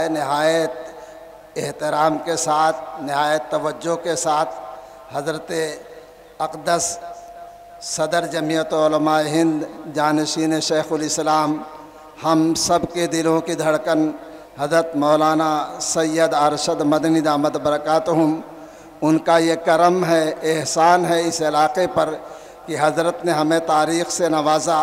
ہے نہایت احترام کے ساتھ، نہایت توجہ کے ساتھ حضرت اقدس صدر جمعیت علماء ہند جانشین شیخ الاسلام، ہم سب کے دلوں کی دھڑکن حضرت مولانا سید ارشد مدنی دامت برکاتہم، ان کا یہ کرم ہے، احسان ہے اس علاقے پر کہ حضرت نے ہمیں تاریخ سے نوازا۔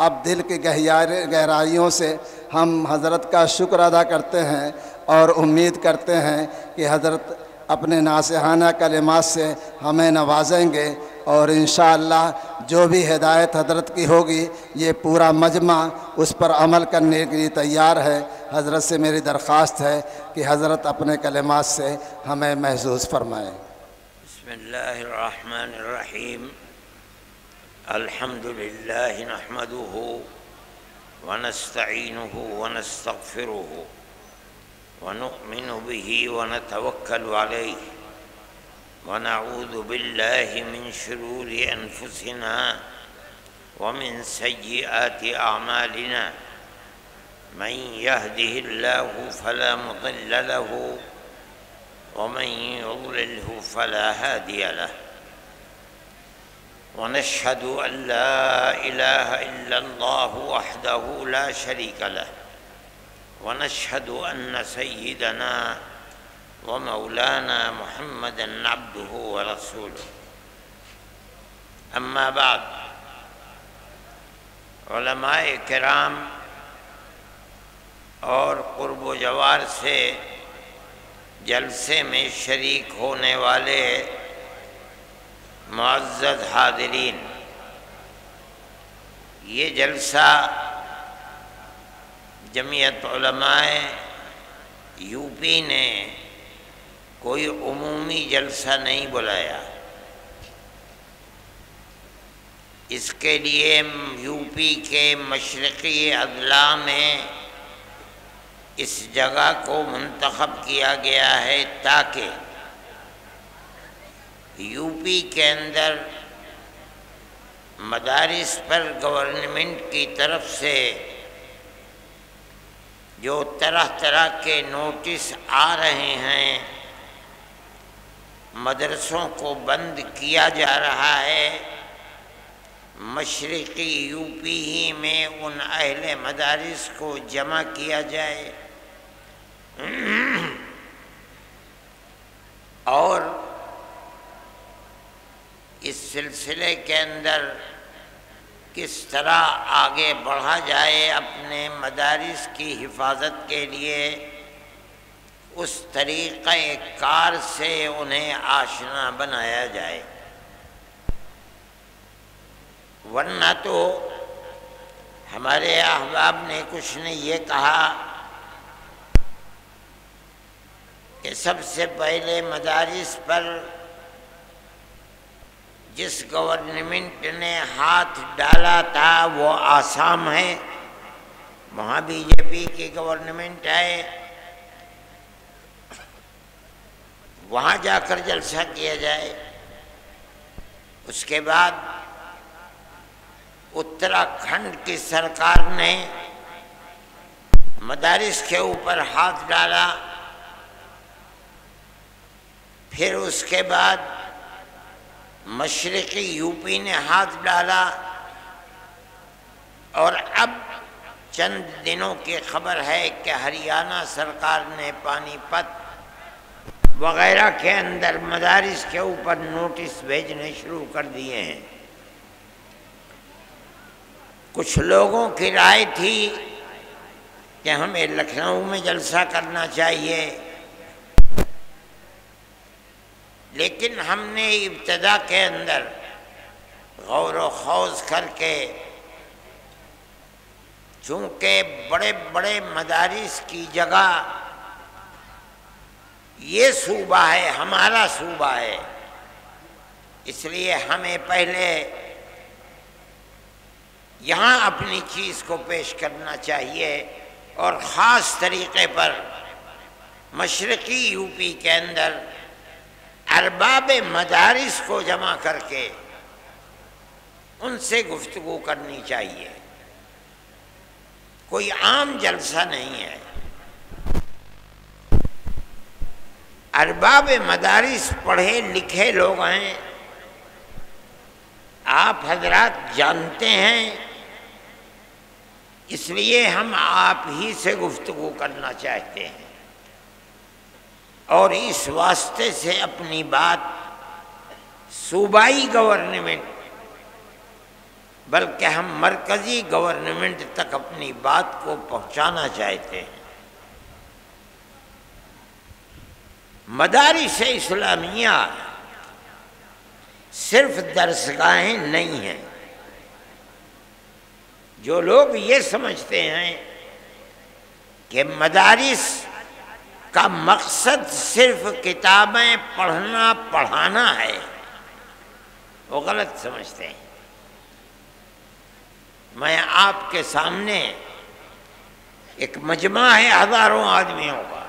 اب دل کی گہرائیوں سے ہم حضرت کا شکر ادا کرتے ہیں اور امید کرتے ہیں کہ حضرت اپنے ناصحانہ کلمات سے ہمیں نوازیں گے، اور انشاءاللہ جو بھی ہدایت حضرت کی ہوگی یہ پورا مجمع اس پر عمل کرنے کے لیے تیار ہے۔ حضرت سے میری درخواست ہے کہ حضرت اپنے کلمات سے ہمیں محظوظ فرمائیں۔ بسم اللہ الرحمن الرحیم، الحمد للہ نحمدہ ونستعینہ ونستغفرہ ونؤمن بہ ونتوکل علیہ ونعوذ باللہ من شرور انفسنا ومن سیئات اعمالنا، من یہدہ اللہ فلا مضل له ومن يضلله فلا هادي له، ونشهد أن لا إله إلا الله وحده لا شريك له، ونشهد أن سيدنا ومولانا محمدا عبده ورسوله۔ أما بعد، علماء کرام اور قرب و جوار سے جلسے میں شریک ہونے والے معزز حاضرین، یہ جلسہ جمعیت علماء یو پی نے کوئی عمومی جلسہ نہیں بلایا، اس کے لیے یو پی کے مشرقی اضلاع میں اس جگہ کو منتخب کیا گیا ہے تاکہ یو پی کے اندر مدارس پر گورنمنٹ کی طرف سے جو طرح طرح کے نوٹس آ رہے ہیں، مدرسوں کو بند کیا جا رہا ہے، مشرقی یو پی ہی میں ان اہل مدارس کو جمع کیا جائے اور اس سلسلے کے اندر کس طرح آگے بڑھا جائے اپنے مدارس کی حفاظت کے لیے، اس طریقہ کار سے انہیں آشنا بنایا جائے، ورنہ تو ہمارے احباب نے کچھ نے یہ کہا کہ سب سے پہلے مدارس پر جس گورنمنٹ نے ہاتھ ڈالا تھا وہ آسام ہے، وہاں بی جے پی کی گورنمنٹ ہے، وہاں جا کر جلسہ کیا جائے۔ اس کے بعد اتراکھنڈ کی سرکار نے مدارس کے اوپر ہاتھ ڈالا، پھر اس کے بعد مشرقی یو پی نے ہاتھ ڈالا، اور اب چند دنوں کی خبر ہے کہ ہریانہ سرکار نے پانی پت وغیرہ کے اندر مدارس کے اوپر نوٹس بھیجنے شروع کر دیے ہیں۔ کچھ لوگوں کی رائے تھی کہ ہمیں لکھنؤ میں جلسہ کرنا چاہیے، لیکن ہم نے ابتدا کے اندر غور و خوض کر کے، چونکہ بڑے بڑے مدارس کی جگہ یہ صوبہ ہے، ہمارا صوبہ ہے، اس لیے ہمیں پہلے یہاں اپنی چیز کو پیش کرنا چاہیے، اور خاص طریقے پر مشرقی یو پی کے اندر ارباب مدارس کو جمع کر کے ان سے گفتگو کرنی چاہیے، کوئی عام جلسہ نہیں ہے۔ ارباب مدارس پڑھے لکھے لوگ ہیں، آپ حضرات جانتے ہیں، اس لیے ہم آپ ہی سے گفتگو کرنا چاہتے ہیں، اور اس واسطے سے اپنی بات صوبائی گورنمنٹ بلکہ ہم مرکزی گورنمنٹ تک اپنی بات کو پہنچانا چاہتے ہیں۔ مدارس اسلامیہ صرف درسگاہیں نہیں ہیں۔ جو لوگ یہ سمجھتے ہیں کہ مدارس کا مقصد صرف کتابیں پڑھنا پڑھانا ہے، وہ غلط سمجھتے ہیں۔ میں آپ کے سامنے ایک مجمع ہے ہزاروں آدمیوں کا،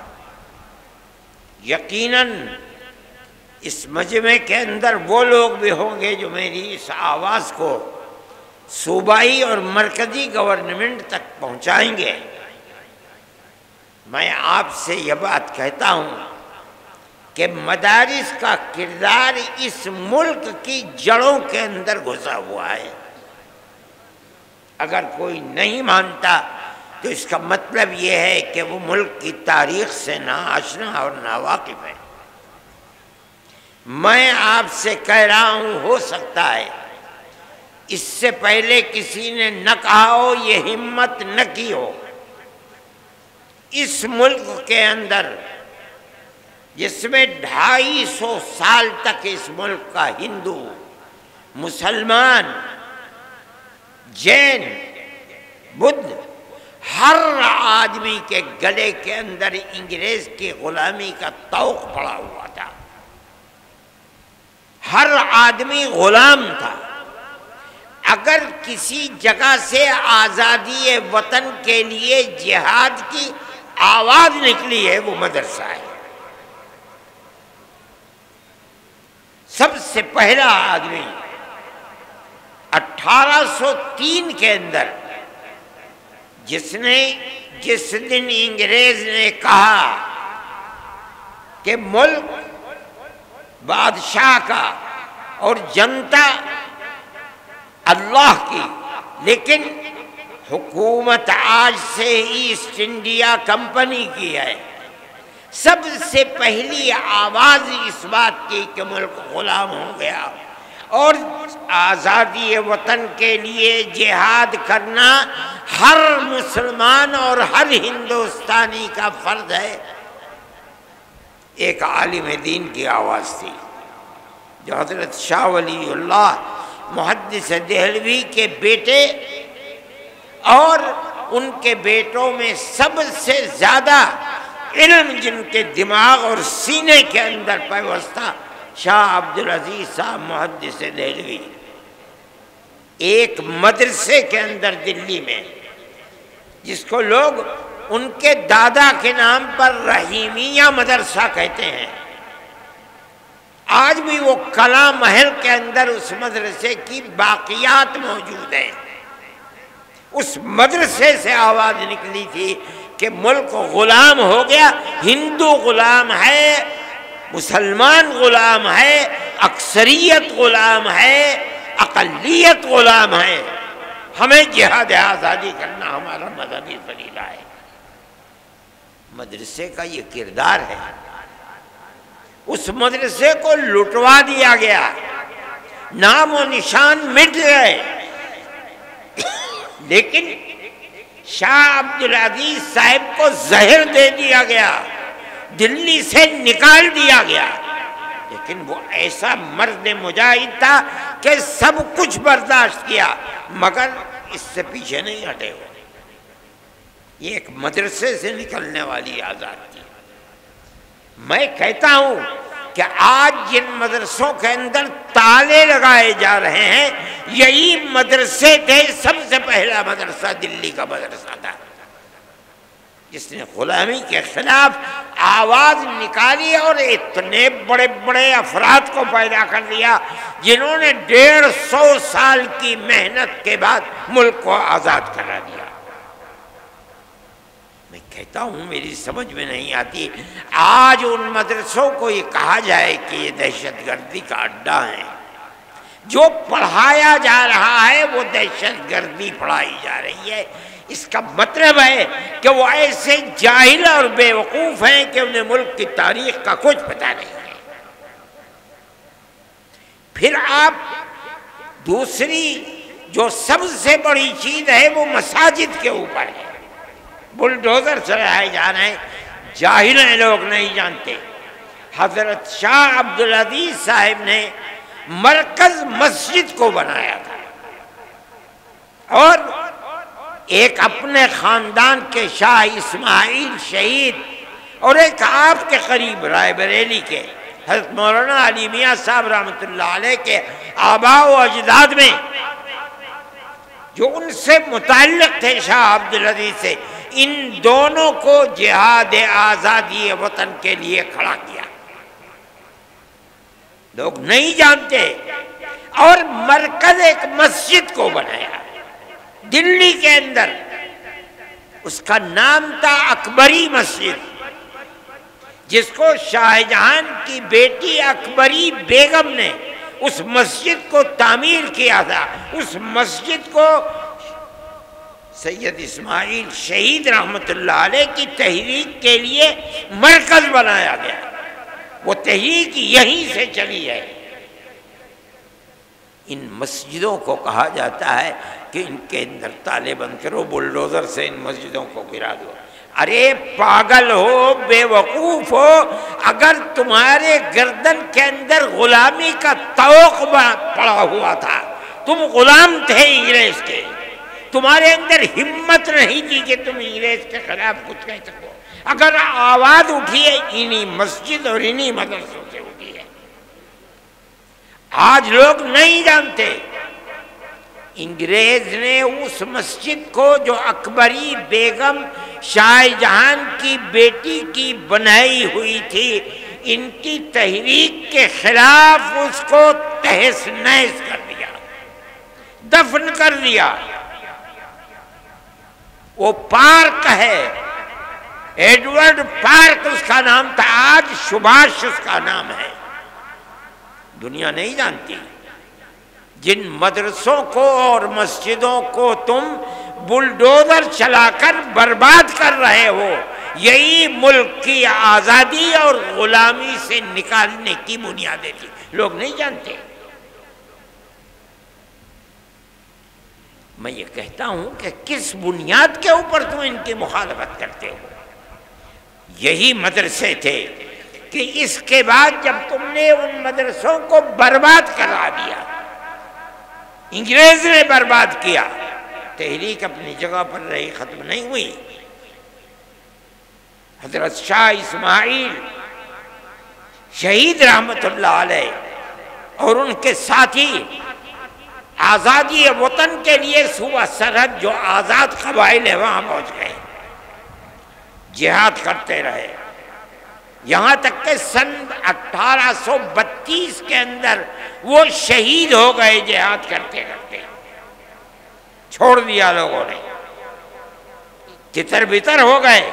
یقیناً اس مجمع کے اندر وہ لوگ بھی ہوں گے جو میری اس آواز کو صوبائی اور مرکزی گورنمنٹ تک پہنچائیں گے۔ میں آپ سے یہ بات کہتا ہوں کہ مدارس کا کردار اس ملک کی جڑوں کے اندر گھسا ہوا ہے۔ اگر کوئی نہیں مانتا تو اس کا مطلب یہ ہے کہ وہ ملک کی تاریخ سے ناآشنا اور ناواقف ہے۔ میں آپ سے کہہ رہا ہوں، ہو سکتا ہے اس سے پہلے کسی نے نہ کہا ہو، یہ ہمت نہ کی ہو۔ اس ملک کے اندر جس میں 250 سال تک اس ملک کا ہندو، مسلمان، جین، بدھ، ہر آدمی کے گلے کے اندر انگریز کی غلامی کا طوق پڑا ہوا تھا۔ ہر آدمی غلام تھا۔ اگر کسی جگہ سے آزادی وطن کے لیے جہاد کی آواز نکلی ہے وہ مدرسہ ہے۔ سب سے پہلا آدمی 1803 کے اندر جس دن انگریز نے کہا کہ ملک بادشاہ کا اور جنتا اللہ کی، لیکن حکومت آج سے ایسٹ انڈیا کمپنی کی ہے، سب سے پہلی آواز اس بات کی کہ ملک غلام ہو گیا اور آزادی وطن کے لیے جہاد کرنا ہر مسلمان اور ہر ہندوستانی کا فرض ہے۔ ایک عالم دین کی آواز تھی جو حضرت شاہ ولی اللہ محدث دہلوی کے بیٹے اور ان کے بیٹوں میں سب سے زیادہ علم جن کے دماغ اور سینے کے اندر پیوستہ شاہ عبدالعزیز صاحب محدث دہلوی، ایک مدرسے کے اندر دلی میں جس کو لوگ ان کے دادا کے نام پر رحیمیہ مدرسہ کہتے ہیں، آج بھی وہ کلا محل کے اندر اس مدرسے کی باقیات موجود ہیں۔ اس مدرسے سے آواز نکلی تھی کہ ملک غلام ہو گیا، ہندو غلام ہے، مسلمان غلام ہے، اکثریت غلام ہے، اقلیت غلام ہے، ہمیں جہاد آزادی کرنا ہمارا مذہبی فریضہ ہے۔ مدرسے کا یہ کردار ہے۔ اس مدرسے کو لٹوا دیا گیا، نام و نشان مٹ گئے، لیکن شاہ عبدالعزیز صاحب کو زہر دے دیا گیا، دلی سے نکال دیا گیا، لیکن وہ ایسا مرد مجاہد تھا کہ سب کچھ برداشت کیا مگر اس سے پیچھے نہیں ہٹے ہوئے۔ یہ ایک مدرسے سے نکلنے والی آزاد تھی۔ میں کہتا ہوں کہ آج جن مدرسوں کے اندر تالے لگائے جا رہے ہیں یہی مدرسے تھے۔ سب سے پہلا مدرسہ دلی کا مدرسہ تھا جس نے غلامی کے خلاف آواز نکالی اور اتنے بڑے بڑے افراد کو پیدا کر دیا جنہوں نے 150 سال کی محنت کے بعد ملک کو آزاد کرا دیا۔ میں کہتا ہوں میری سمجھ میں نہیں آتی، آج ان مدرسوں کو یہ کہا جائے کہ یہ دہشت گردی کا اڈا ہے، جو پڑھایا جا رہا ہے وہ دہشت گردی پڑھائی جا رہی ہے، اس کا مطلب ہے کہ وہ ایسے جاہل اور بے وقوف ہیں کہ انہیں ملک کی تاریخ کا کچھ پتہ نہیں ہے۔ پھر آپ دوسری جو سب سے بڑی چیز ہے وہ مساجد کے اوپر ہے، بلڈوزر چلائے جا رہے ہیں، جاہل ہیں، لوگ نہیں جانتے۔ حضرت شاہ عبدالعزیز صاحب نے مرکز مسجد کو بنایا تھا، اور ایک اپنے خاندان کے شاہ اسماعیل شہید اور ایک آپ کے قریب رائے بریلی کے حضرت مولانا علی میاں صاحب رحمۃ اللہ علیہ کے آباء و اجداد میں جو ان سے متعلق تھے شاہ عبدالعزیز سے، ان دونوں کو جہاد آزادی وطن کے لیے کھڑا کیا، لوگ نہیں جانتے، اور مرکز ایک مسجد کو بنایا دلی کے اندر، اس کا نام تھا اکبری مسجد، جس کو شاہ جہاں کی بیٹی اکبری بیگم نے اس مسجد کو تعمیر کیا تھا۔ اس مسجد کو سید اسماعیل شہید رحمۃ اللہ علیہ کی تحریک کے لیے مرکز بنایا گیا، وہ تحریک یہیں سے چلی ہے۔ ان مسجدوں کو کہا جاتا ہے کہ ان کے اندر تالے بند کرو، بلڈوزر سے ان مسجدوں کو گرا دو۔ ارے پاگل ہو، بے وقوف ہو، اگر تمہارے گردن کے اندر غلامی کا طوق پڑا ہوا تھا، تم غلام تھے انگریز کے، تمہارے اندر ہمت نہیں تھی کہ تم انگریز کے خلاف کچھ کہہ سکو، اگر آواز اٹھی ہے انہی مسجد اور انہی مدرسوں سے اٹھی ہے۔ آج لوگ نہیں جانتے، انگریز نے اس مسجد کو جو اکبری بیگم شاہ جہاں کی بیٹی کی بنائی ہوئی تھی، ان کی تحریک کے خلاف اس کو تہس نہس کر دیا، دفن کر دیا۔ وہ پارک ہے، ایڈورڈ پارک اس کا نام تھا، آج سبھاش اس کا نام ہے۔ دنیا نہیں جانتی، جن مدرسوں کو اور مسجدوں کو تم بلڈوزر چلا کر برباد کر رہے ہو، یہی ملک کی آزادی اور غلامی سے نکالنے کی بنیادیں تھی، لوگ نہیں جانتے۔ میں یہ کہتا ہوں کہ کس بنیاد کے اوپر تم ان کی مخالفت کرتے ہو؟ یہی مدرسے تھے کہ اس کے بعد جب تم نے ان مدرسوں کو برباد کرا دیا، انگریز نے برباد کیا، تحریک اپنی جگہ پر رہی، ختم نہیں ہوئی۔ حضرت شاہ اسماعیل شہید رحمت اللہ علیہ اور ان کے ساتھی آزادی وطن کے لیے صوبہ سرحد جو آزاد قبائل ہے وہاں پہنچ گئے، جہاد کرتے رہے، یہاں تک کہ سن 1832 کے اندر وہ شہید ہو گئے جہاد کرتے کرتے، چھوڑ دیا لوگوں نے، تتر بتر ہو گئے،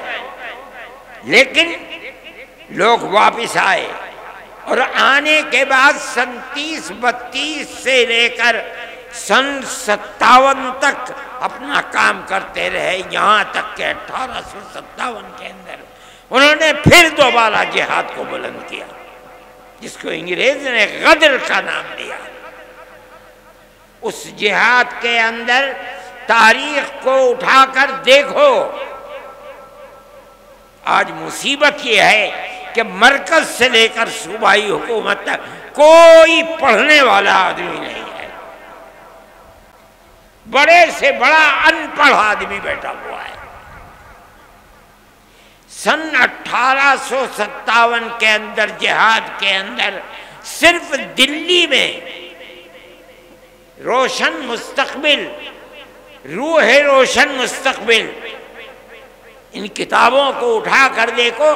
لیکن لوگ واپس آئے، اور آنے کے بعد سن 30-32 سے لے کر سن 57 تک اپنا کام کرتے رہے، یہاں تک کہ 1857 کے اندر انہوں نے پھر دوبارہ جہاد کو بلند کیا، جس کو انگریز نے غدر کا نام دیا۔ اس جہاد کے اندر تاریخ کو اٹھا کر دیکھو، آج مصیبت یہ ہے کہ مرکز سے لے کر صوبائی حکومت تک کوئی پڑھنے والا آدمی نہیں ہے، بڑے سے بڑا ان پڑھ آدمی بیٹھا ہوا ہے۔ سن 1857 کے اندر جہاد کے اندر صرف دلی میں روشن مستقبل، روح روشن مستقبل، ان کتابوں کو اٹھا کر دیکھو،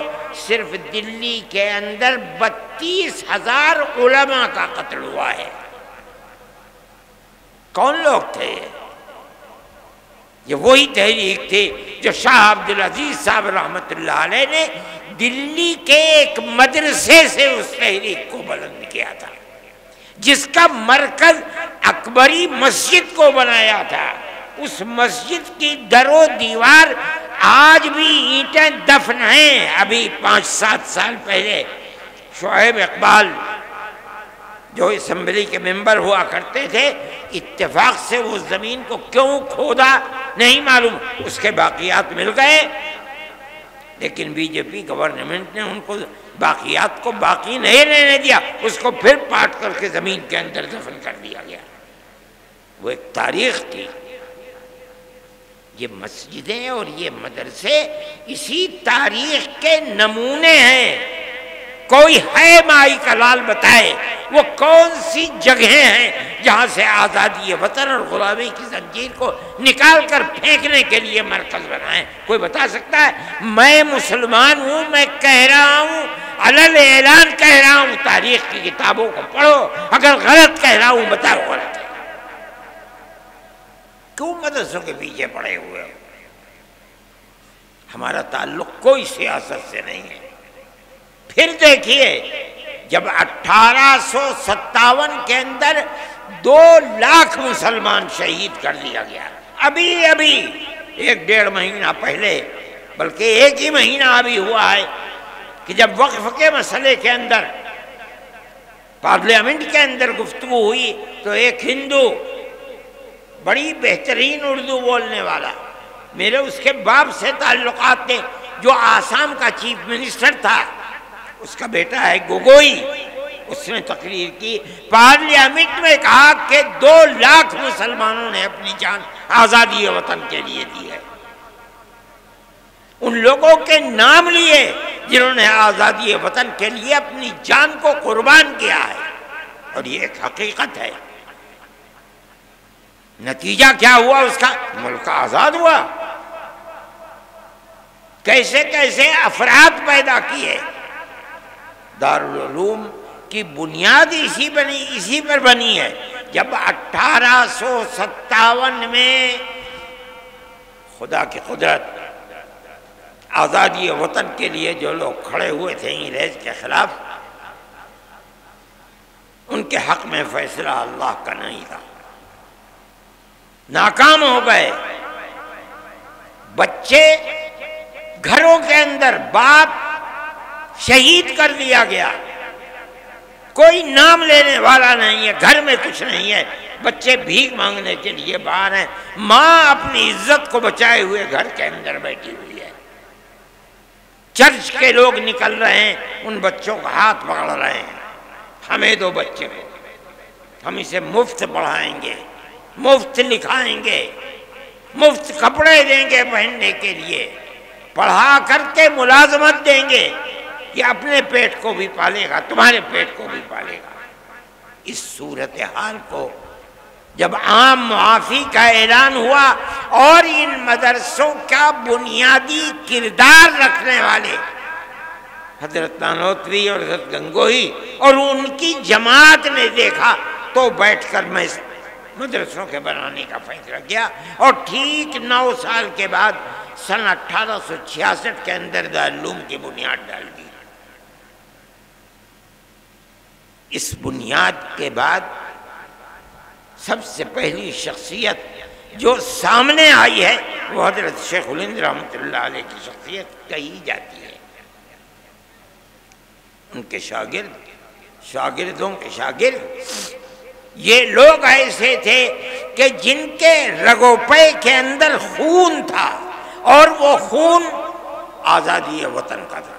صرف دلی کے اندر 32,000 علماء کا قتل ہوا ہے۔ کون لوگ تھے؟ یہ وہی تحریک تھی جو شاہ عبدالعزیز صاحب رحمۃ اللہ علیہ نے دلی کے ایک مدرسے سے اس تحریک کو بلند کیا تھا، جس کا مرکز اکبری مسجد کو بنایا تھا۔ اس مسجد کی در و دیوار آج بھی اینٹیں دفن ہیں۔ ابھی 5-7 سال پہلے شعیب اقبال جو اسمبلی کے ممبر ہوا کرتے تھے، اتفاق سے وہ زمین کو کیوں کھودا نہیں معلوم، اس کے باقیات مل گئے، لیکن بی جے پی گورنمنٹ نے ان کو باقیات کو باقی نہیں رہنے دیا، اس کو پھر پاٹ کر کے زمین کے اندر دفن کر دیا گیا۔ وہ ایک تاریخ تھی۔ یہ مسجدیں اور یہ مدرسے اسی تاریخ کے نمونے ہیں۔ کوئی ہے مائی کا لال بتائے وہ کون سی جگہیں ہیں جہاں سے آزادی وطن اور غلامی کی زنجیر کو نکال کر پھینکنے کے لیے مرکز بنائیں؟ کوئی بتا سکتا ہے؟ میں مسلمان ہوں، میں کہہ رہا ہوں، علل اعلان کہہ رہا ہوں، تاریخ کی کتابوں کو پڑھو، اگر غلط کہہ رہا ہوں بتاؤ غلط ہے۔ کیوں مدرسوں کے پیچھے پڑے ہوئے ہو؟ ہمارا تعلق کوئی سیاست سے نہیں ہے۔ پھر دیکھیے، جب 1857 کے اندر 2 لاکھ مسلمان شہید کر دیا گیا، ابھی 1-1.5 مہینہ پہلے، بلکہ 1 ہی مہینہ ابھی ہوا ہے کہ جب وقف کے مسئلے کے اندر پارلیمنٹ کے اندر گفتگو ہوئی تو ایک ہندو بڑی بہترین اردو بولنے والا، میرے اس کے باپ سے تعلقات تھے، جو آسام کا چیف منسٹر تھا، اس کا بیٹا ہے گوگوئی، اس نے تقریر کی، پارلیمنٹ میں کہا کہ 2 لاکھ مسلمانوں نے اپنی جان آزادی وطن کے لیے دی ہے۔ ان لوگوں کے نام لیے جنہوں نے آزادی وطن کے لیے اپنی جان کو قربان کیا ہے، اور یہ ایک حقیقت ہے۔ نتیجہ کیا ہوا اس کا؟ ملک آزاد ہوا۔ کیسے کیسے افراد پیدا کیے۔ دارالعلوم کی بنیاد اسی پر بنی ہے۔ جب 1857 میں خدا کی قدرت آزادی وطن کے لیے جو لوگ کھڑے ہوئے تھے انگریز کے خلاف، ان کے حق میں فیصلہ اللہ کا نہیں تھا، ناکام ہو گئے۔ بچے گھروں کے اندر، باپ شہید کر دیا گیا، کوئی نام لینے والا نہیں ہے، گھر میں کچھ نہیں ہے، بچے بھیک مانگنے کے لیے باہر ہیں، ماں اپنی عزت کو بچائے ہوئے گھر کے اندر بیٹھی ہوئی ہے۔ چرچ کے لوگ نکل رہے ہیں، ان بچوں کا ہاتھ پکڑ رہے ہیں، ہمیں دو بچے کو، ہم اسے مفت پڑھائیں گے، مفت لکھائیں گے، مفت کپڑے دیں گے پہننے کے لیے، پڑھا کر کے ملازمت دیں گے، یہ اپنے پیٹ کو بھی پالے گا، تمہارے پیٹ کو بھی پالے گا۔ اس صورتحال کو جب عام معافی کا اعلان ہوا اور ان مدرسوں کا بنیادی کردار رکھنے والے حضرت نانوتوی اور حضرت گنگوہی اور ان کی جماعت نے دیکھا تو بیٹھ کر میں مدرسوں کے بنانے کا فیصلہ کیا، اور ٹھیک 9 سال کے بعد سن 1866 کے اندر دارالعلوم کی بنیاد ڈال دی۔ اس بنیاد کے بعد سب سے پہلی شخصیت جو سامنے آئی ہے وہ حضرت شیخ الہند رحمۃ اللہ علیہ کی شخصیت کہی جاتی ہے۔ ان کے شاگردوں کے شاگرد یہ لوگ ایسے تھے کہ جن کے رگو پے کے اندر خون تھا، اور وہ خون آزادی وطن کا تھا۔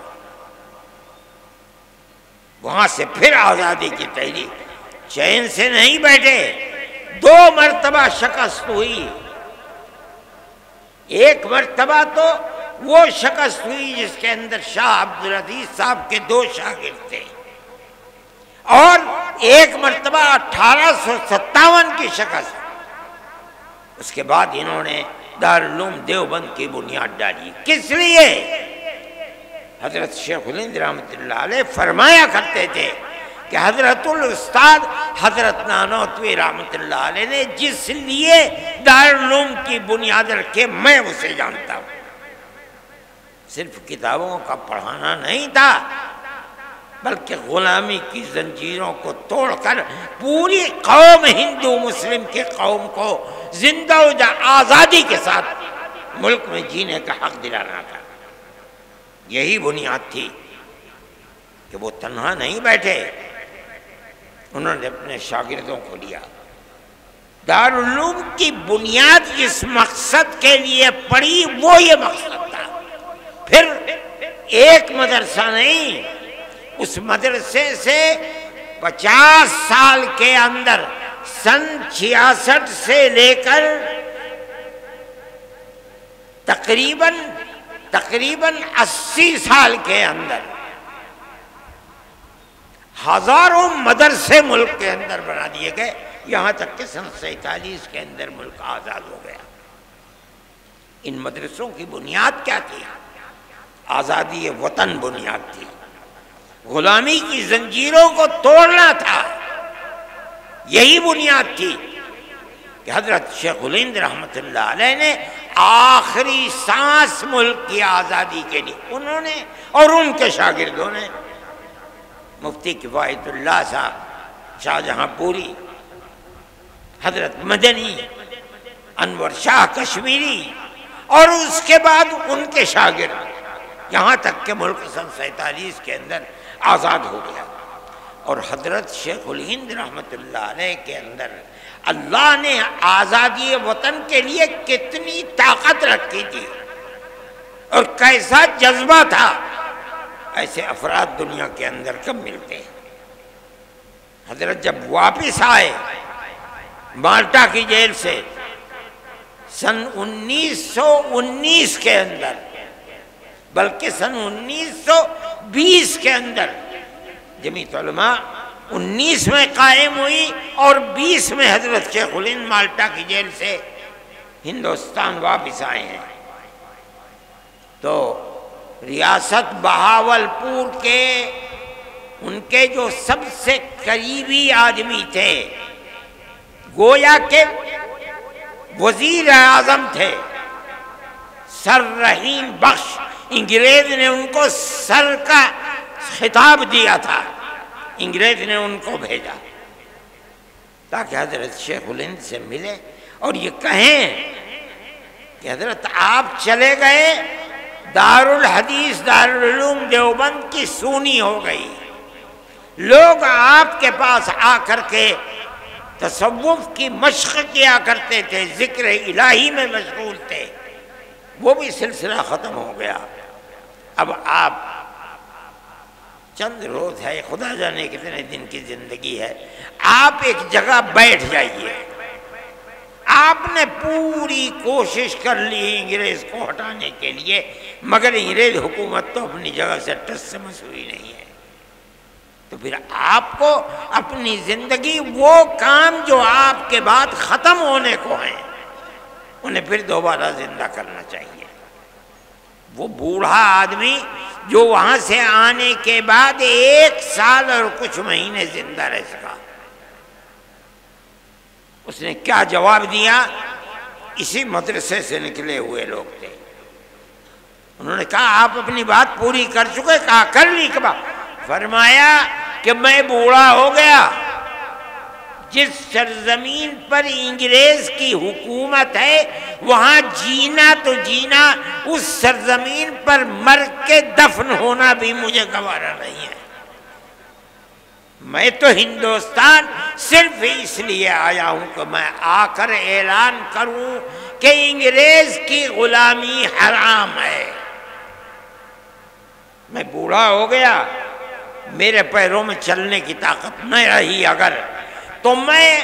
وہاں سے پھر آزادی کی تحریک، چین سے نہیں بیٹھے، 2 مرتبہ شکست ہوئی۔ ایک مرتبہ تو وہ شکست ہوئی جس کے اندر شاہ عبدالعزیز صاحب کے 2 شاگرد تھے، اور ایک مرتبہ 1857 کی شکست۔ اس کے بعد انہوں نے دارالعلوم دیوبند کی بنیاد ڈالی۔ کس لیے؟ حضرت شیخ الہند رحمۃ اللہ علیہ فرمایا کرتے تھے کہ حضرت الاستاد حضرت نانوتوی رحمۃ اللہ علیہ نے جس لیے دارالعلوم کی بنیاد رکھے میں اسے جانتا ہوں. صرف کتابوں کا پڑھانا نہیں تھا بلکہ غلامی کی زنجیروں کو توڑ کر پوری قوم ہندو مسلم کی قوم کو زندہ و آزادی کے ساتھ ملک میں جینے کا حق دلانا تھا. یہی بنیاد تھی کہ وہ تنہا نہیں بیٹھے، انہوں نے اپنے شاگردوں کو لیا. دارالعلوم کی بنیاد جس مقصد کے لیے پڑی وہ یہ مقصد تھا. پھر ایک مدرسہ نہیں، اس مدرسے سے 50 سال کے اندر سن 66 سے لے کر تقریباً 80 سال کے اندر ہزاروں مدرسے ملک کے اندر بنا دیے گئے، یہاں تک کہ سن 47 کے اندر ملک آزاد ہو گیا. ان مدرسوں کی بنیاد کیا تھی؟ آزادی وطن بنیاد تھی. غلامی کی زنجیروں کو توڑنا تھا، یہی بنیاد تھی کہ حضرت شیخ الہند رحمۃ اللہ علیہ نے آخری سانس ملک کی آزادی کے لیے انہوں نے اور ان کے شاگردوں نے، مفتی کفایت اللہ صاحب شاہجہاں پوری، حضرت مدنی، انور شاہ کشمیری، اور اس کے بعد ان کے شاگرد، یہاں تک کہ ملک سن 47 کے اندر آزاد ہو گیا. اور حضرت شیخ الہند رحمۃ اللہ علیہ کے اندر اللہ نے آزادی وطن کے لیے کتنی طاقت رکھی تھی اور کیسا جذبہ تھا، ایسے افراد دنیا کے اندر کم ملتے ہیں. حضرت جب واپس آئے مالٹا کی جیل سے سن 1919 کے اندر، بلکہ سن 1920 کے اندر، جمعیت علماء 19 میں قائم ہوئی اور 20 میں حضرت شیخ الہند مالٹا کی جیل سے ہندوستان واپس آئے ہیں. تو ریاست بہاولپور کے ان کے جو سب سے قریبی آدمی تھے، گویا کہ وزیر اعظم تھے، سر رحیم بخش، انگریز نے ان کو سر کا خطاب دیا تھا، انگریز نے ان کو بھیجا تاکہ حضرت شیخ الہند سے ملے اور یہ کہیں کہ حضرت آپ چلے گئے، دارالحدیث دارالعلوم دیوبند کی سونی ہو گئی، لوگ آپ کے پاس آ کر کے تصوف کی مشق کیا کرتے تھے، ذکر الہی میں مشغول تھے، وہ بھی سلسلہ ختم ہو گیا. اب آپ چند روز ہے، خدا جانے کتنے دن کی زندگی ہے، آپ ایک جگہ بیٹھ جائیے. آپ نے پوری کوشش کر لی انگریز کو ہٹانے کے لیے، مگر انگریز حکومت تو اپنی جگہ سے ٹس سے مس ہوئی نہیں ہے. تو پھر آپ کو اپنی زندگی، وہ کام جو آپ کے بعد ختم ہونے کو ہیں، انہیں پھر دوبارہ زندہ کرنا چاہیے. وہ بوڑھا آدمی جو وہاں سے آنے کے بعد 1 سال اور کچھ مہینے زندہ رہ سکا، اس نے کیا جواب دیا؟ اسی مدرسے سے نکلے ہوئے لوگ تھے. انہوں نے کہا آپ اپنی بات پوری کر چکے؟ کہا کر لی. کہا فرمایا کہ میں بوڑھا ہو گیا، جس سرزمین پر انگریز کی حکومت ہے وہاں جینا تو جینا، اس سرزمین پر مر کے دفن ہونا بھی مجھے گوارا نہیں ہے. میں تو ہندوستان صرف اس لیے آیا ہوں کہ میں آ کر اعلان کروں کہ انگریز کی غلامی حرام ہے. میں بوڑھا ہو گیا، میرے پیروں میں چلنے کی طاقت نہ رہی اگر، تو میں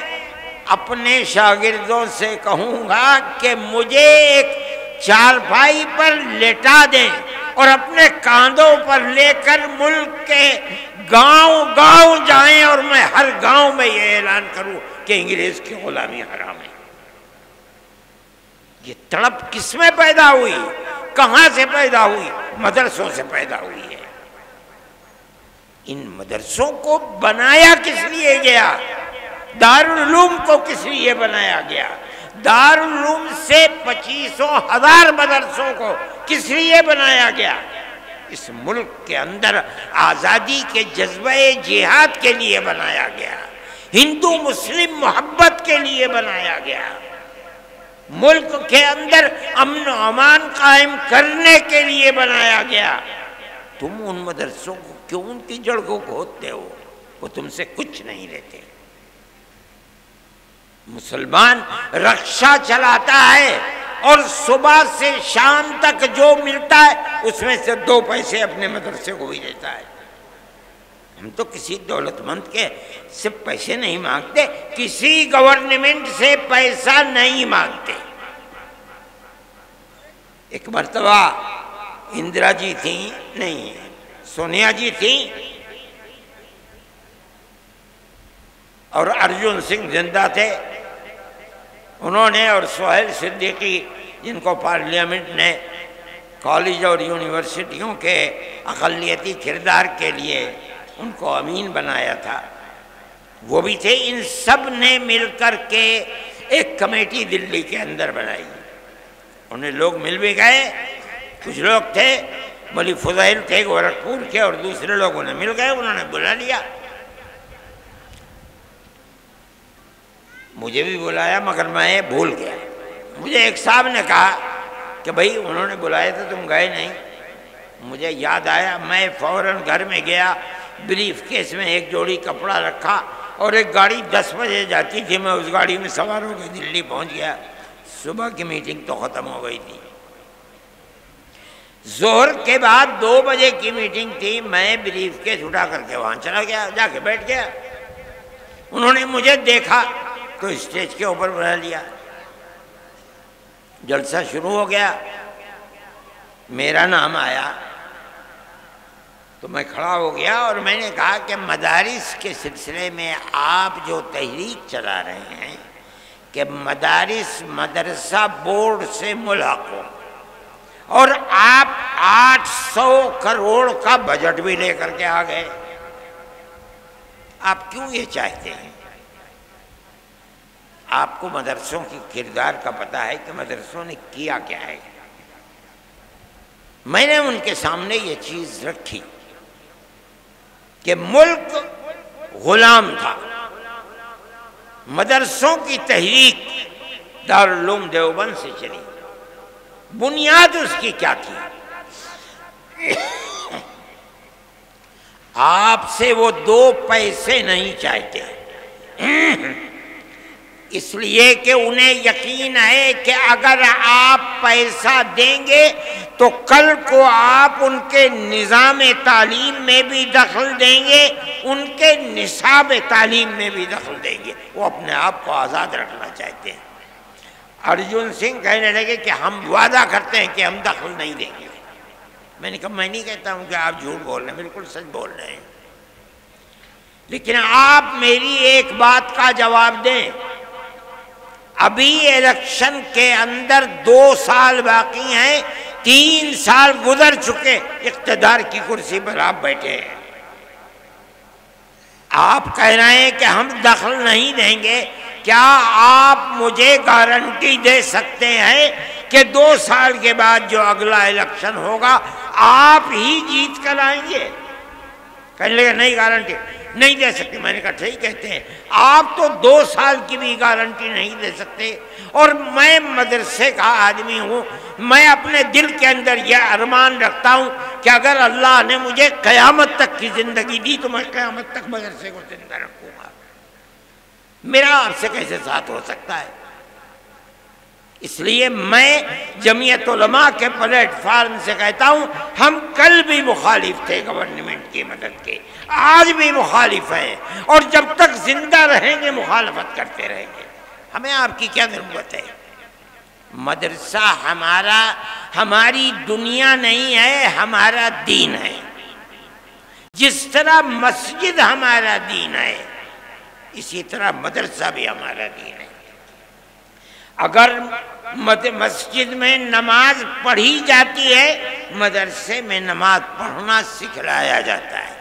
اپنے شاگردوں سے کہوں گا کہ مجھے ایک چارپائی پر لٹا دیں اور اپنے کاندھوں پر لے کر ملک کے گاؤں گاؤں جائیں اور میں ہر گاؤں میں یہ اعلان کروں کہ انگریز کی غلامی حرام ہے. یہ تڑپ کس میں پیدا ہوئی؟ کہاں سے پیدا ہوئی؟ مدرسوں سے پیدا ہوئی ہے. ان مدرسوں کو بنایا کس لیے گیا؟ دارالعلوم کو کس لیے بنایا گیا؟ دارالعلوم سے 25,000 مدرسوں کو کس لیے بنایا گیا؟ اس ملک کے اندر آزادی کے جذبہ جہاد کے لیے بنایا گیا، ہندو مسلم محبت کے لیے بنایا گیا، ملک کے اندر امن و امان قائم کرنے کے لیے بنایا گیا۔ تم ان مدرسوں کو کیوں ان کی جڑ کو کھودتے ہو؟ وہ تم سے کچھ نہیں لیتے۔ مسلمان رکشہ چلاتا ہے اور صبح سے شام تک جو ملتا ہے اس میں سے 2 پیسے اپنے مدرسے کو بھی دیتا ہے۔ ہم تو کسی دولت مند کے سے پیسے نہیں مانگتے، کسی گورنمنٹ سے پیسہ نہیں مانگتے۔ ایک مرتبہ اندرا جی تھیں، نہیں سونیا جی تھیں، اور ارجن سنگھ زندہ تھے۔ انہوں نے اور سہیل صدیقی، جن کو پارلیمنٹ نے کالج اور یونیورسٹیوں کے اقلیتی کردار کے لیے ان کو امین بنایا تھا، وہ بھی تھے۔ ان سب نے مل کر کے ایک کمیٹی دلی کے اندر بنائی۔ انہیں لوگ مل بھی گئے، کچھ لوگ تھے، مولوی فضیل تھے گورکھپور کے، اور دوسرے لوگ انہیں مل گئے، انہوں نے بلا لیا۔ مجھے بھی بلایا مگر میں بھول گیا۔ مجھے ایک صاحب نے کہا کہ بھائی انہوں نے بلایا تھا تم گئے نہیں۔ مجھے یاد آیا، میں فوراً گھر میں گیا، بریف کیس میں ایک جوڑی کپڑا رکھا، اور ایک گاڑی 10 بجے جاتی تھی، میں اس گاڑی میں سوار ہو کے دلی پہنچ گیا۔ صبح کی میٹنگ تو ختم ہو گئی تھی، ظہر کے بعد 2 بجے کی میٹنگ تھی، میں بریف کیس اٹھا کر کے وہاں چلا گیا، جا کے بیٹھ گیا۔ انہوں نے مجھے دیکھا تو اسٹیج کے اوپر بلا لیا، جلسہ شروع ہو گیا، میرا نام آیا تو میں کھڑا ہو گیا، اور میں نے کہا کہ مدارس کے سلسلے میں آپ جو تحریک چلا رہے ہیں کہ مدارس مدرسہ بورڈ سے ملحق ہو، اور آپ 800 کروڑ کا بجٹ بھی لے کر کے آ گئے، آپ کیوں یہ چاہتے ہیں؟ آپ کو مدرسوں کی کردار کا پتہ ہے کہ مدرسوں نے کیا کیا ہے۔ میں نے ان کے سامنے یہ چیز رکھی کہ ملک غلام تھا، مدرسوں کی تحریک دارالعلوم دیوبند سے چلی، بنیاد اس کی کیا تھی؟ آپ سے وہ 2 پیسے نہیں چاہتے، اس لیے کہ انہیں یقین ہے کہ اگر آپ پیسہ دیں گے تو کل کو آپ ان کے نظام تعلیم میں بھی دخل دیں گے، ان کے نصاب تعلیم میں بھی دخل دیں گے۔ وہ اپنے آپ کو آزاد رکھنا چاہتے ہیں۔ ارجن سنگھ کہنے لگے کہ ہم وعدہ کرتے ہیں کہ ہم دخل نہیں دیں گے۔ میں نے کہا میں نہیں کہتا ہوں کہ آپ جھوٹ بول رہے ہیں، بالکل سچ بول رہے ہیں، لیکن آپ میری ایک بات کا جواب دیں۔ ابھی الیکشن کے اندر 2 سال باقی ہیں، 3 سال گزر چکے، اقتدار کی کرسی پر آپ بیٹھے ہیں، آپ کہہ رہے ہیں کہ ہم دخل نہیں دیں گے۔ کیا آپ مجھے گارنٹی دے سکتے ہیں کہ 2 سال کے بعد جو اگلا الیکشن ہوگا آپ ہی جیت کر آئیں گے؟ کہنے لگے نہیں، گارنٹی نہیں دے سکتے۔ میں نے کہا ٹھیک کہتے ہیں، آپ تو 2 سال کی بھی گارنٹی نہیں دے سکتے، اور میں مدرسے کا آدمی ہوں، میں اپنے دل کے اندر یہ ارمان رکھتا ہوں کہ اگر اللہ نے مجھے قیامت تک کی زندگی دی تو میں قیامت تک مدرسے کو زندہ رکھوں گا۔ میرا آپ سے کیسے ساتھ ہو سکتا ہے؟ اس لیے میں جمعیت علماء کے پلیٹ فارم سے کہتا ہوں، ہم کل بھی مخالف تھے گورنمنٹ کی مدد کے، آج بھی مخالف ہیں، اور جب تک زندہ رہیں گے مخالفت کرتے رہیں گے۔ ہمیں آپ کی کیا ضرورت ہے؟ مدرسہ ہماری دنیا نہیں ہے، ہمارا دین ہے۔ جس طرح مسجد ہمارا دین ہے، اسی طرح مدرسہ بھی ہمارا دین ہے۔ اگر مسجد میں نماز پڑھی جاتی ہے، مدرسے میں نماز پڑھنا سکھلایا جاتا ہے۔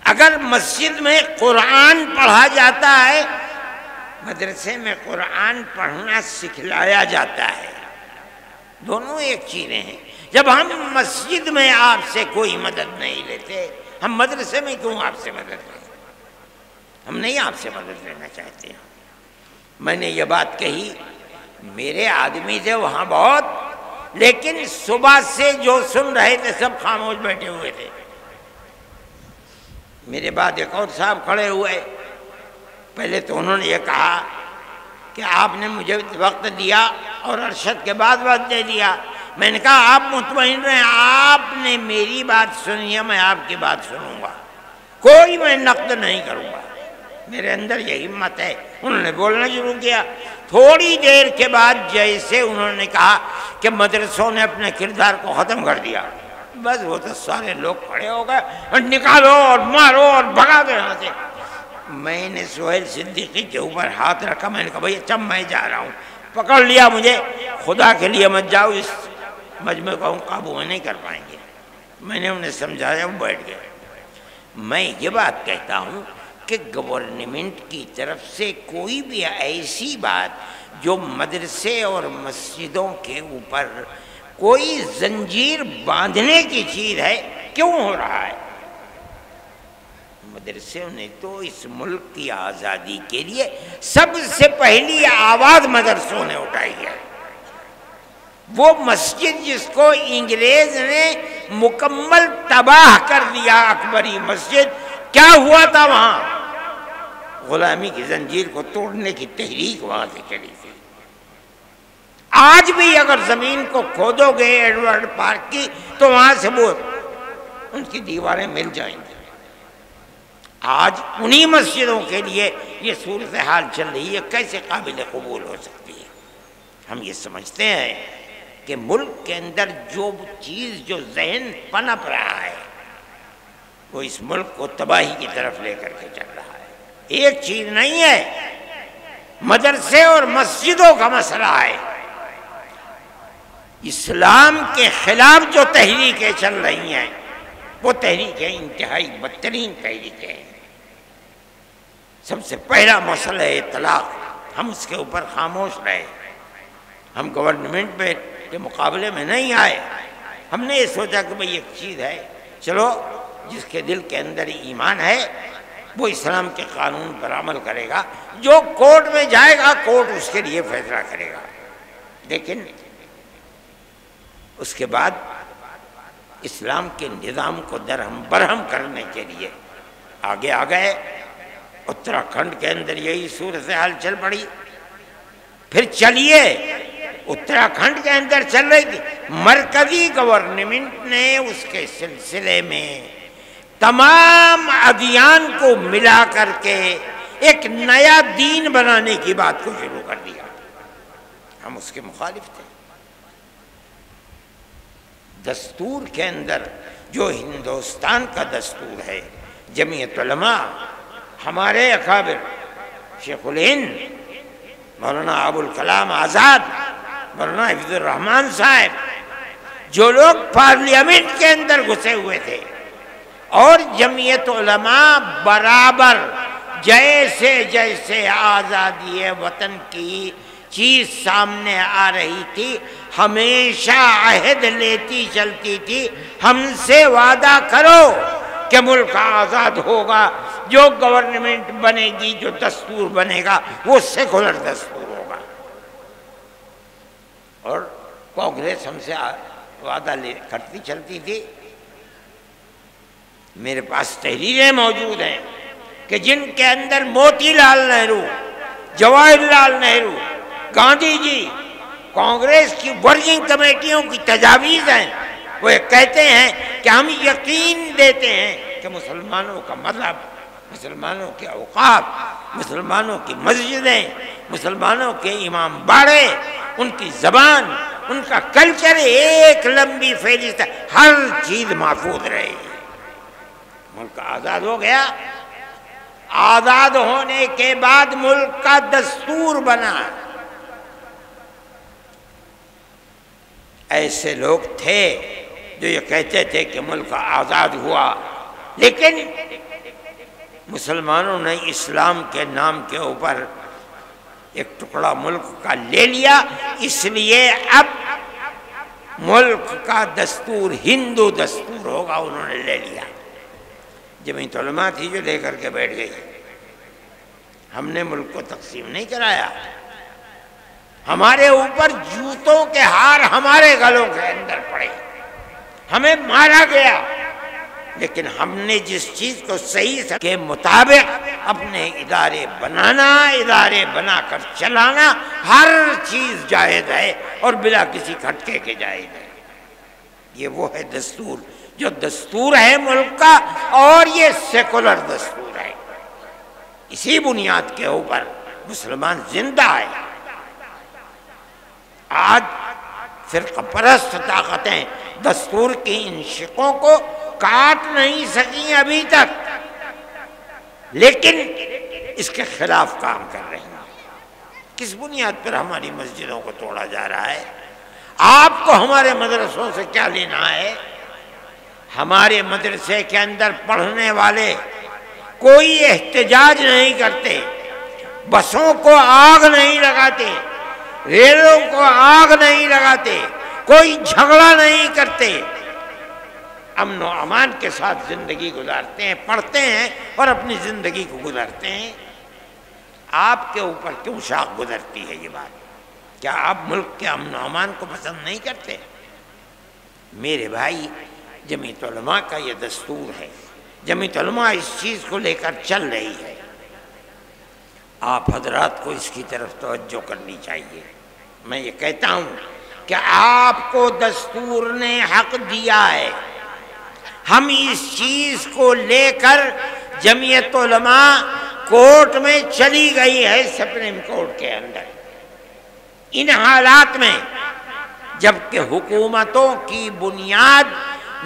اگر مسجد میں قرآن پڑھا جاتا ہے، مدرسے میں قرآن پڑھنا سکھلایا جاتا ہے، دونوں ایک چیزیں ہیں۔ جب ہم مسجد میں آپ سے کوئی مدد نہیں لیتے، ہم مدرسے میں کیوں آپ سے مدد لیں؟ ہم نہیں آپ سے مدد لینا چاہتے ہیں۔ میں نے یہ بات کہی، میرے آدمی تھے وہاں بہت، لیکن صبح سے جو سن رہے تھے سب خاموش بیٹھے ہوئے تھے۔ میرے بعد ایک اور صاحب کھڑے ہوئے، پہلے تو انہوں نے یہ کہا کہ آپ نے مجھے وقت دیا اور ارشد کے بعد وقت دے دیا۔ میں نے کہا آپ مطمئن رہیں، آپ نے میری بات سنی ہے، میں آپ کی بات سنوں گا، کوئی میں نقد نہیں کروں گا، میرے اندر یہ ہمت ہے۔ انہوں نے بولنا شروع کیا، تھوڑی دیر کے بعد جیسے انہوں نے کہا کہ مدرسوں نے اپنے کردار کو ختم کر دیا، بس وہ تو سارے لوگ کھڑے ہو گئے اور نکالو اور مارو اور بھگا دو یہاں سے۔ میں نے سہیل صدیقی کے اوپر ہاتھ رکھا، میں نے کہا بھائی اچھا میں جا رہا ہوں، پکڑ لیا مجھے، خدا کے لیے مت جاؤ، اس مجمع کو ہم قابو میں نہیں کر پائیں گے۔ میں نے انہیں سمجھایا، وہ بیٹھ گئے۔ میں یہ بات کہتا ہوں کہ گورنمنٹ کی طرف سے کوئی بھی ایسی بات جو مدرسے اور مسجدوں کے اوپر کوئی زنجیر باندھنے کی چیز ہے، کیوں ہو رہا ہے؟ مدرسوں نے تو اس ملک کی آزادی کے لیے سب سے پہلی آواز مدرسوں نے اٹھائی ہے۔ وہ مسجد جس کو انگریز نے مکمل تباہ کر دیا، اکبری مسجد، کیا ہوا تھا وہاں؟ غلامی کی زنجیر کو توڑنے کی تحریک وہاں سے چلی تھی۔ آج بھی اگر زمین کو کھودو گے ایڈورڈ پارک کی تو وہاں سے وہ ان کی دیواریں مل جائیں گی۔ آج انہی مسجدوں کے لیے یہ صورتحال چل رہی ہے، کیسے قابل قبول ہو سکتی ہے؟ ہم یہ سمجھتے ہیں کہ ملک کے اندر جو چیز جو ذہن پنپ رہا ہے وہ اس ملک کو تباہی کی طرف لے کر کے چل رہا ہے۔ ایک چیز نہیں ہے، مدرسے اور مسجدوں کا مسئلہ ہے۔ اسلام کے خلاف جو تحریکیں چل رہی ہیں وہ تحریکیں انتہائی بدترین تحریکیں ہیں۔ سب سے پہلا مسئلہ ہے طلاق، ہم اس کے اوپر خاموش رہے، ہم گورنمنٹ کے مقابلے میں نہیں آئے۔ ہم نے یہ سوچا کہ بھئی ایک چیز ہے، چلو جس کے دل کے اندر ایمان ہے وہ اسلام کے قانون پر عمل کرے گا، جو کورٹ میں جائے گا کورٹ اس کے لیے فیصلہ کرے گا۔ لیکن اس کے بعد اسلام کے نظام کو درہم برہم کرنے کے لیے آگے آ گئے۔ اتراکھنڈ کے اندر یہی صورتحال چل پڑی۔ پھر چلیے اتراکھنڈ کے اندر چل رہی تھی، مرکزی گورنمنٹ نے اس کے سلسلے میں تمام ادیان کو ملا کر کے ایک نیا دین بنانے کی بات کو شروع کر دیا۔ ہم اس کے مخالف تھے۔ دستور کے اندر جو ہندوستان کا دستور ہے، جمعیت علماء، ہمارے اکابر شیخ الہند مولانا ابوالکلام آزاد، مولانا حفظ الرحمان صاحب، جو لوگ پارلیمنٹ کے اندر گھسے ہوئے تھے، اور جمعیت علماء برابر جیسے جیسے آزادی وطن کی چیز سامنے آ رہی تھی ہمیشہ عہد لیتی چلتی تھی، ہم سے وعدہ کرو کہ ملک آزاد ہوگا، جو گورنمنٹ بنے گی، جو دستور بنے گا وہ سیکولر دستور ہوگا۔ اور کانگریس ہم سے وعدہ کرتی چلتی تھی۔ میرے پاس تحریریں موجود ہیں کہ جن کے اندر موتی لال نہرو، جواہر لال نہرو، گاندھی جی، کانگریس کی ورکنگ کمیٹیوں کی تجاویز ہیں۔ وہ یہ کہتے ہیں کہ ہم یقین دیتے ہیں کہ مسلمانوں کا مذہب، مسلمانوں کے اوقاف، مسلمانوں کی مسجدیں، مسلمانوں کے امام باڑے، ان کی زبان، ان کا کلچر، ایک لمبی فہرست ہے، ہر چیز محفوظ رہے گی۔ ملک آزاد ہو گیا۔ آزاد ہونے کے بعد ملک کا دستور بنا۔ ایسے لوگ تھے جو یہ کہتے تھے کہ ملک آزاد ہوا، لیکن مسلمانوں نے اسلام کے نام کے اوپر ایک ٹکڑا ملک کا لے لیا، اس لیے اب ملک کا دستور ہندو دستور ہوگا، انہوں نے لے لیا۔ جمعیت علماء تھی جو لے کر کے بیٹھ گئی۔ ہم نے ملک کو تقسیم نہیں کرایا، ہمارے اوپر جوتوں کے ہار ہمارے گلوں کے اندر پڑے، ہمیں مارا گیا، لیکن ہم نے جس چیز کو صحیح کے مطابق اپنے ادارے بنانا، ادارے بنا کر چلانا، ہر چیز جائز ہے اور بلا کسی کھٹکے کے جائز ہے۔ یہ وہ ہے دستور جو دستور ہے ملک کا، اور یہ سیکولر دستور ہے۔ اسی بنیاد کے اوپر مسلمان زندہ ہے۔ آج فرقہ پرست طاقتیں دستور کی ان شقوں کو کاٹ نہیں سکیں ابھی تک، لیکن اس کے خلاف کام کر رہی ہیں۔ کس بنیاد پر ہماری مسجدوں کو توڑا جا رہا ہے؟ آپ کو ہمارے مدرسوں سے کیا لینا ہے؟ ہمارے مدرسے کے اندر پڑھنے والے کوئی احتجاج نہیں کرتے، بسوں کو آگ نہیں لگاتے، ریلوں کو آگ نہیں لگاتے، کوئی جھگڑا نہیں کرتے، امن و امان کے ساتھ زندگی گزارتے ہیں، پڑھتے ہیں اور اپنی زندگی کو گزارتے ہیں۔ آپ کے اوپر کیوں شاخ گزرتی ہے یہ بات؟ کیا آپ ملک کے امن و امان کو پسند نہیں کرتے؟ میرے بھائی، جمعیت علماء کا یہ دستور ہے، جمعیت علماء اس چیز کو لے کر چل رہی ہے۔ آپ حضرات کو اس کی طرف توجہ کرنی چاہیے۔ میں یہ کہتا ہوں کہ آپ کو دستور نے حق دیا ہے، ہم اس چیز کو لے کر جمعیت علماء کورٹ میں چلی گئی ہے، سپریم کورٹ کے اندر۔ ان حالات میں جبکہ حکومتوں کی بنیاد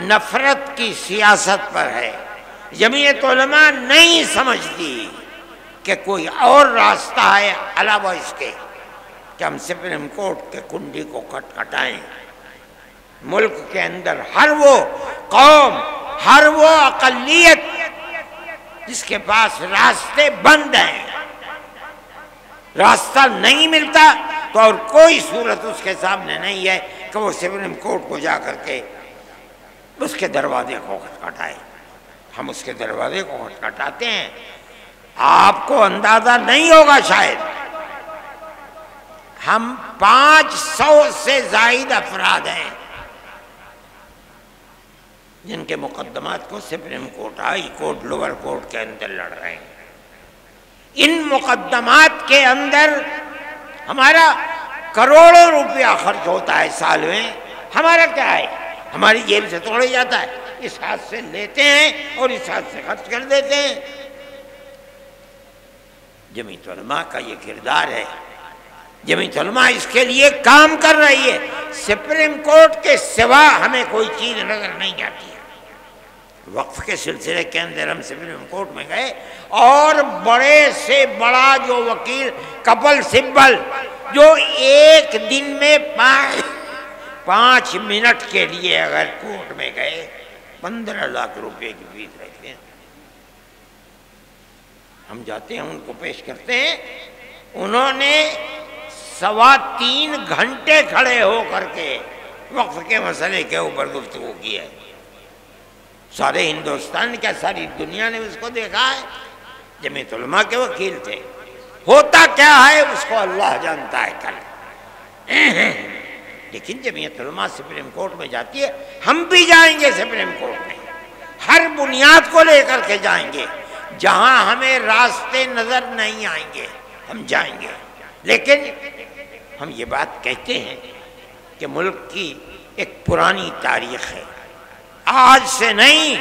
نفرت کی سیاست پر ہے، جمعیت علماء نہیں سمجھتی کہ کوئی اور راستہ ہے علاوہ اس کے کہ ہم سپریم کورٹ کے کنڈی کو کھٹکھٹائیں۔ ملک کے اندر ہر وہ قوم، ہر وہ اقلیت جس کے پاس راستے بند ہیں، راستہ نہیں ملتا، تو اور کوئی صورت اس کے سامنے نہیں ہے کہ وہ سپریم کورٹ کو جا کر کے اس کے دروازے کو کھٹکھٹائے۔ ہم اس کے دروازے کو کھٹکھٹاتے ہیں۔ آپ کو اندازہ نہیں ہوگا شاید، ہم 500 سے زائد افراد ہیں جن کے مقدمات کو supreme court, high court, lower court کے اندر لڑ رہے ہیں۔ ان مقدمات کے اندر ہمارا کروڑوں روپیہ خرچ ہوتا ہے سال میں، ہمارا کیا ہے؟ ہماری جیب سے توڑے جاتا ہے، اس ہاتھ سے لیتے ہیں اور اس ہاتھ سے خرچ کر دیتے ہیں۔ جمعیت علماء کا یہ کردار ہے، جمعیت علماء اس کے لیے کام کر رہی ہے۔ سپریم کورٹ کے سوا ہمیں کوئی چیز نظر نہیں جاتی ہے۔ وقف کے سلسلے کے اندر ہم سپریم کورٹ میں گئے، اور بڑے سے بڑا جو وکیل کپل سبل جو ایک دن میں 5 منٹ کے لیے اگر کورٹ میں گئے 15 لاکھ روپے کی فیس رکھتے ہیں۔ ہم جاتے ہیں، ان کو پیش کرتے ہیں، انہوں نے 3.25 گھنٹے کھڑے ہو کر کے وقف کے مسئلے کے اوپر گفتگو کی ہے۔ سارے ہندوستان کیا ساری دنیا نے اس کو دیکھا ہے؟ جمعیت علماء کے وکیل تھے۔ ہوتا کیا ہے اس کو اللہ جانتا ہے کل، لیکن جمعیت علماء سپریم کورٹ میں جاتی ہے، ہم بھی جائیں گے سپریم کورٹ میں، ہر بنیاد کو لے کر کے جائیں گے، جہاں ہمیں راستے نظر نہیں آئیں گے ہم جائیں گے۔ لیکن ہم یہ بات کہتے ہیں کہ ملک کی ایک پرانی تاریخ ہے، آج سے نہیں،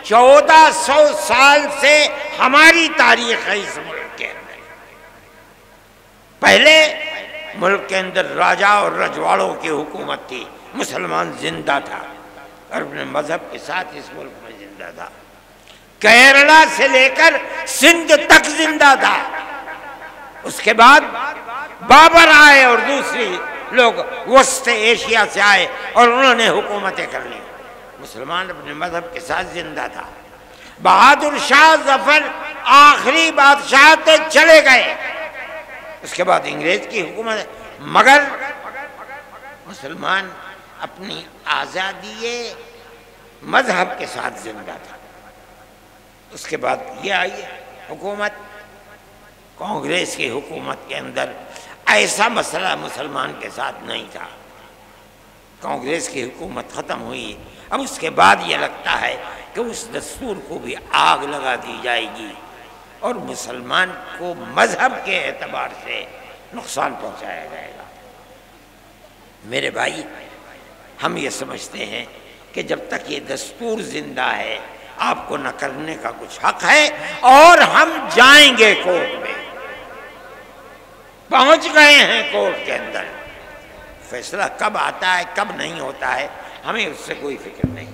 1400 سال سے ہماری تاریخ ہے اس ملک کے اندر۔ پہلے ملک کے اندر راجا اور رجواڑوں کی حکومت تھی، مسلمان زندہ تھا اور اپنے مذہب کے ساتھ اس ملک میں زندہ تھا، کیرلا سے لے کر سندھ تک زندہ تھا۔ اس کے بعد بابر آئے اور دوسری لوگ وسط ایشیا سے آئے اور انہوں نے حکومتیں کر لی، مسلمان اپنے مذہب کے ساتھ زندہ تھا۔ بہادر شاہ ظفر آخری بادشاہ تھے چلے گئے، اس کے بعد انگریز کی حکومت ہے، مگر مسلمان اپنی آزادی مذہب کے ساتھ زندہ تھا۔ اس کے بعد یہ آئی حکومت، کانگریس کی حکومت کے اندر ایسا مسئلہ مسلمان کے ساتھ نہیں تھا۔ کانگریس کی حکومت ختم ہوئی، اب اس کے بعد یہ لگتا ہے کہ اس دستور کو بھی آگ لگا دی جائے گی اور مسلمان کو مذہب کے اعتبار سے نقصان پہنچایا جائے گا۔ میرے بھائی، ہم یہ سمجھتے ہیں کہ جب تک یہ دستور زندہ ہے آپ کو نہ کرنے کا کچھ حق ہے، اور ہم جائیں گے کورٹ میں، پہنچ گئے ہیں کورٹ کے اندر، فیصلہ کب آتا ہے کب نہیں ہوتا ہے ہمیں اس سے کوئی فکر نہیں۔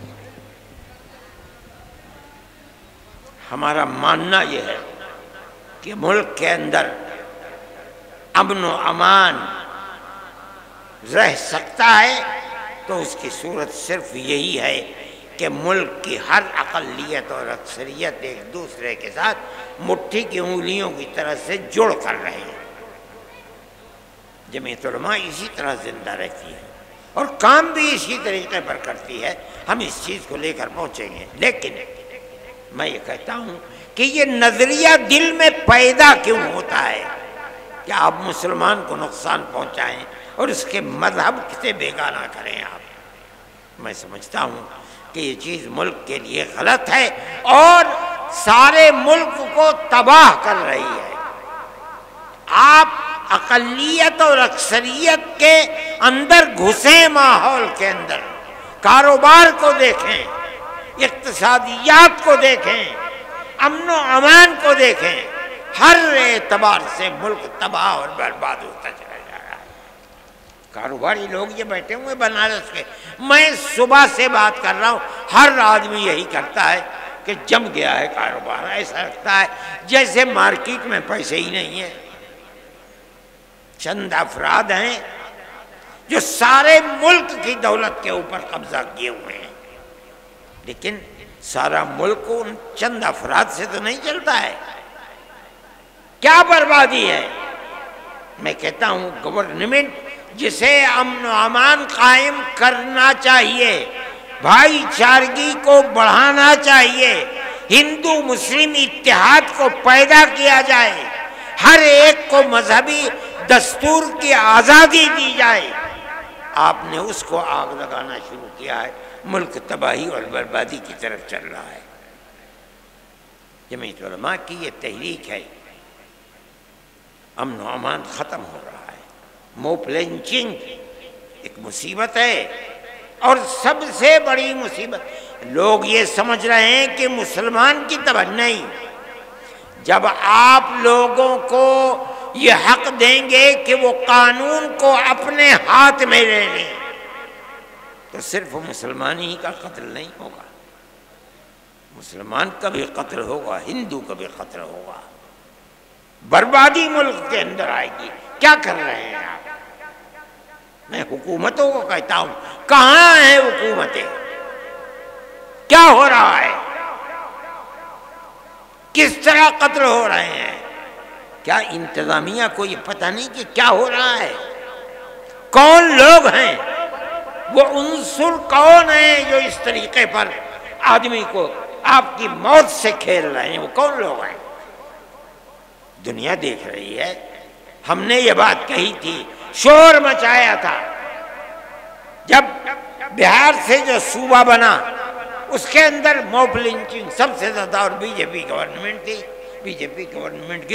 ہمارا ماننا یہ ہے کہ ملک کے اندر امن و امان رہ سکتا ہے تو اس کی صورت صرف یہی ہے کہ ملک کی ہر اقلیت اور اکثریت ایک دوسرے کے ساتھ مٹھی کی انگلیوں کی طرح سے جڑ کر رہے ہیں۔ جمعیت علماء اسی طرح زندہ رہتی ہے اور کام بھی اسی طریقے پر کرتی ہے، ہم اس چیز کو لے کر پہنچیں گے۔ لیکن میں یہ کہتا ہوں کہ یہ نظریہ دل میں پیدا کیوں ہوتا ہے کہ آپ مسلمان کو نقصان پہنچائیں اور اس کے مذہب سے بیگانہ کریں آپ؟ میں سمجھتا ہوں کہ یہ چیز ملک کے لیے غلط ہے اور سارے ملک کو تباہ کر رہی ہے۔ آپ اقلیت اور اکثریت کے اندر گھسیں، ماحول کے اندر کاروبار کو دیکھیں، اقتصادیات کو دیکھیں، امن و امان کو دیکھیں، ہر اعتبار سے ملک تباہ اور برباد ہوتا چلا جا رہا ہے۔ کاروباری لوگ یہ بیٹھے ہوئے بنارس کے، میں صبح سے بات کر رہا ہوں، ہر آدمی یہی کرتا ہے کہ جم گیا ہے کاروبار، ایسا لگتا ہے جیسے مارکیٹ میں پیسے ہی نہیں ہیں۔ چند افراد ہیں جو سارے ملک کی دولت کے اوپر قبضہ کیے ہوئے ہیں، لیکن سارا ملک ان چند افراد سے تو نہیں چلتا ہے۔ کیا بربادی ہے؟ میں کہتا ہوں گورنمنٹ جسے امن و امان قائم کرنا چاہیے، بھائی چارگی کو بڑھانا چاہیے، ہندو مسلم اتحاد کو پیدا کیا جائے، ہر ایک کو مذہبی دستور کی آزادی دی جائے، آپ نے اس کو آگ لگانا شروع کیا ہے، ملک تباہی اور بربادی کی طرف چل رہا ہے۔ جمعیت علماء کی یہ تحریک ہے، امن و امان ختم ہو رہا ہے، موب لنچنگ ایک مصیبت ہے اور سب سے بڑی مصیبت لوگ یہ سمجھ رہے ہیں کہ مسلمان کی طرح نہیں۔ جب آپ لوگوں کو یہ حق دیں گے کہ وہ قانون کو اپنے ہاتھ میں لے لیں تو صرف مسلمان ہی کا قتل نہیں ہوگا، مسلمان کا بھی قتل ہوگا، ہندو کا بھی قتل ہوگا، بربادی ملک کے اندر آئے گی۔ کیا کر رہے ہیں آپ؟ میں حکومتوں کو کہتا ہوں، کہاں ہیں حکومتیں؟ کیا ہو رہا ہے؟ کس طرح قتل ہو رہے ہیں؟ کیا انتظامیہ کو یہ پتہ نہیں کہ کیا ہو رہا ہے؟ کون لوگ ہیں وہ عنصر، کون ہیں جو اس طریقے پر آدمی کو آپ کی موت سے کھیل رہے ہیں؟ وہ کون لوگ ہیں؟ دنیا دیکھ رہی ہے۔ ہم نے یہ بات کہی تھی، شور مچایا تھا، جب بہار سے جو صوبہ بنا اس کے اندر موب لنچنگ سب سے زیادہ، اور بی جے پی گورنمنٹ تھی، بی جے پی گورنمنٹ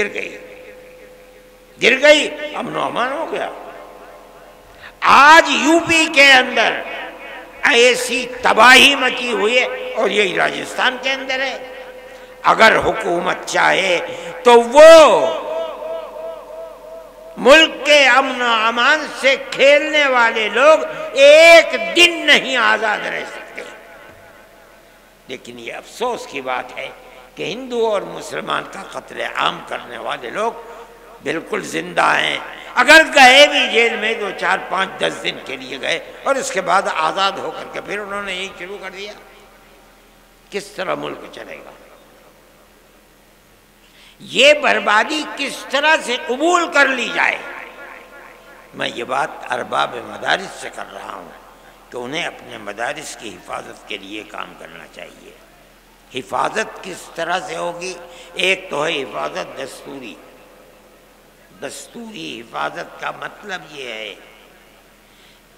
گر گئی، امن و امان ہو گیا۔ آج یو پی کے اندر ایسی تباہی مچی ہوئی ہے، اور یہی راجستھان کے اندر ہے۔ اگر حکومت چاہے تو وہ ملک کے امن و امان سے کھیلنے والے لوگ ایک دن نہیں آزاد رہ سکتے۔ لیکن یہ افسوس کی بات ہے کہ ہندو اور مسلمان کا قتل عام کرنے والے لوگ بالکل زندہ ہیں، اگر گئے بھی جیل میں 2 4 5 10 دن کے لیے گئے اور اس کے بعد آزاد ہو کر کے پھر انہوں نے یہی شروع کر دیا، کس طرح ملک چلے گا؟ یہ بربادی کس طرح سے قبول کر لی جائے؟ میں یہ بات ارباب مدارس سے کر رہا ہوں کہ انہیں اپنے مدارس کی حفاظت کے لیے کام کرنا چاہیے۔ حفاظت کس طرح سے ہوگی؟ ایک تو ہے حفاظت دستوری۔ دستوری حفاظت کا مطلب یہ ہے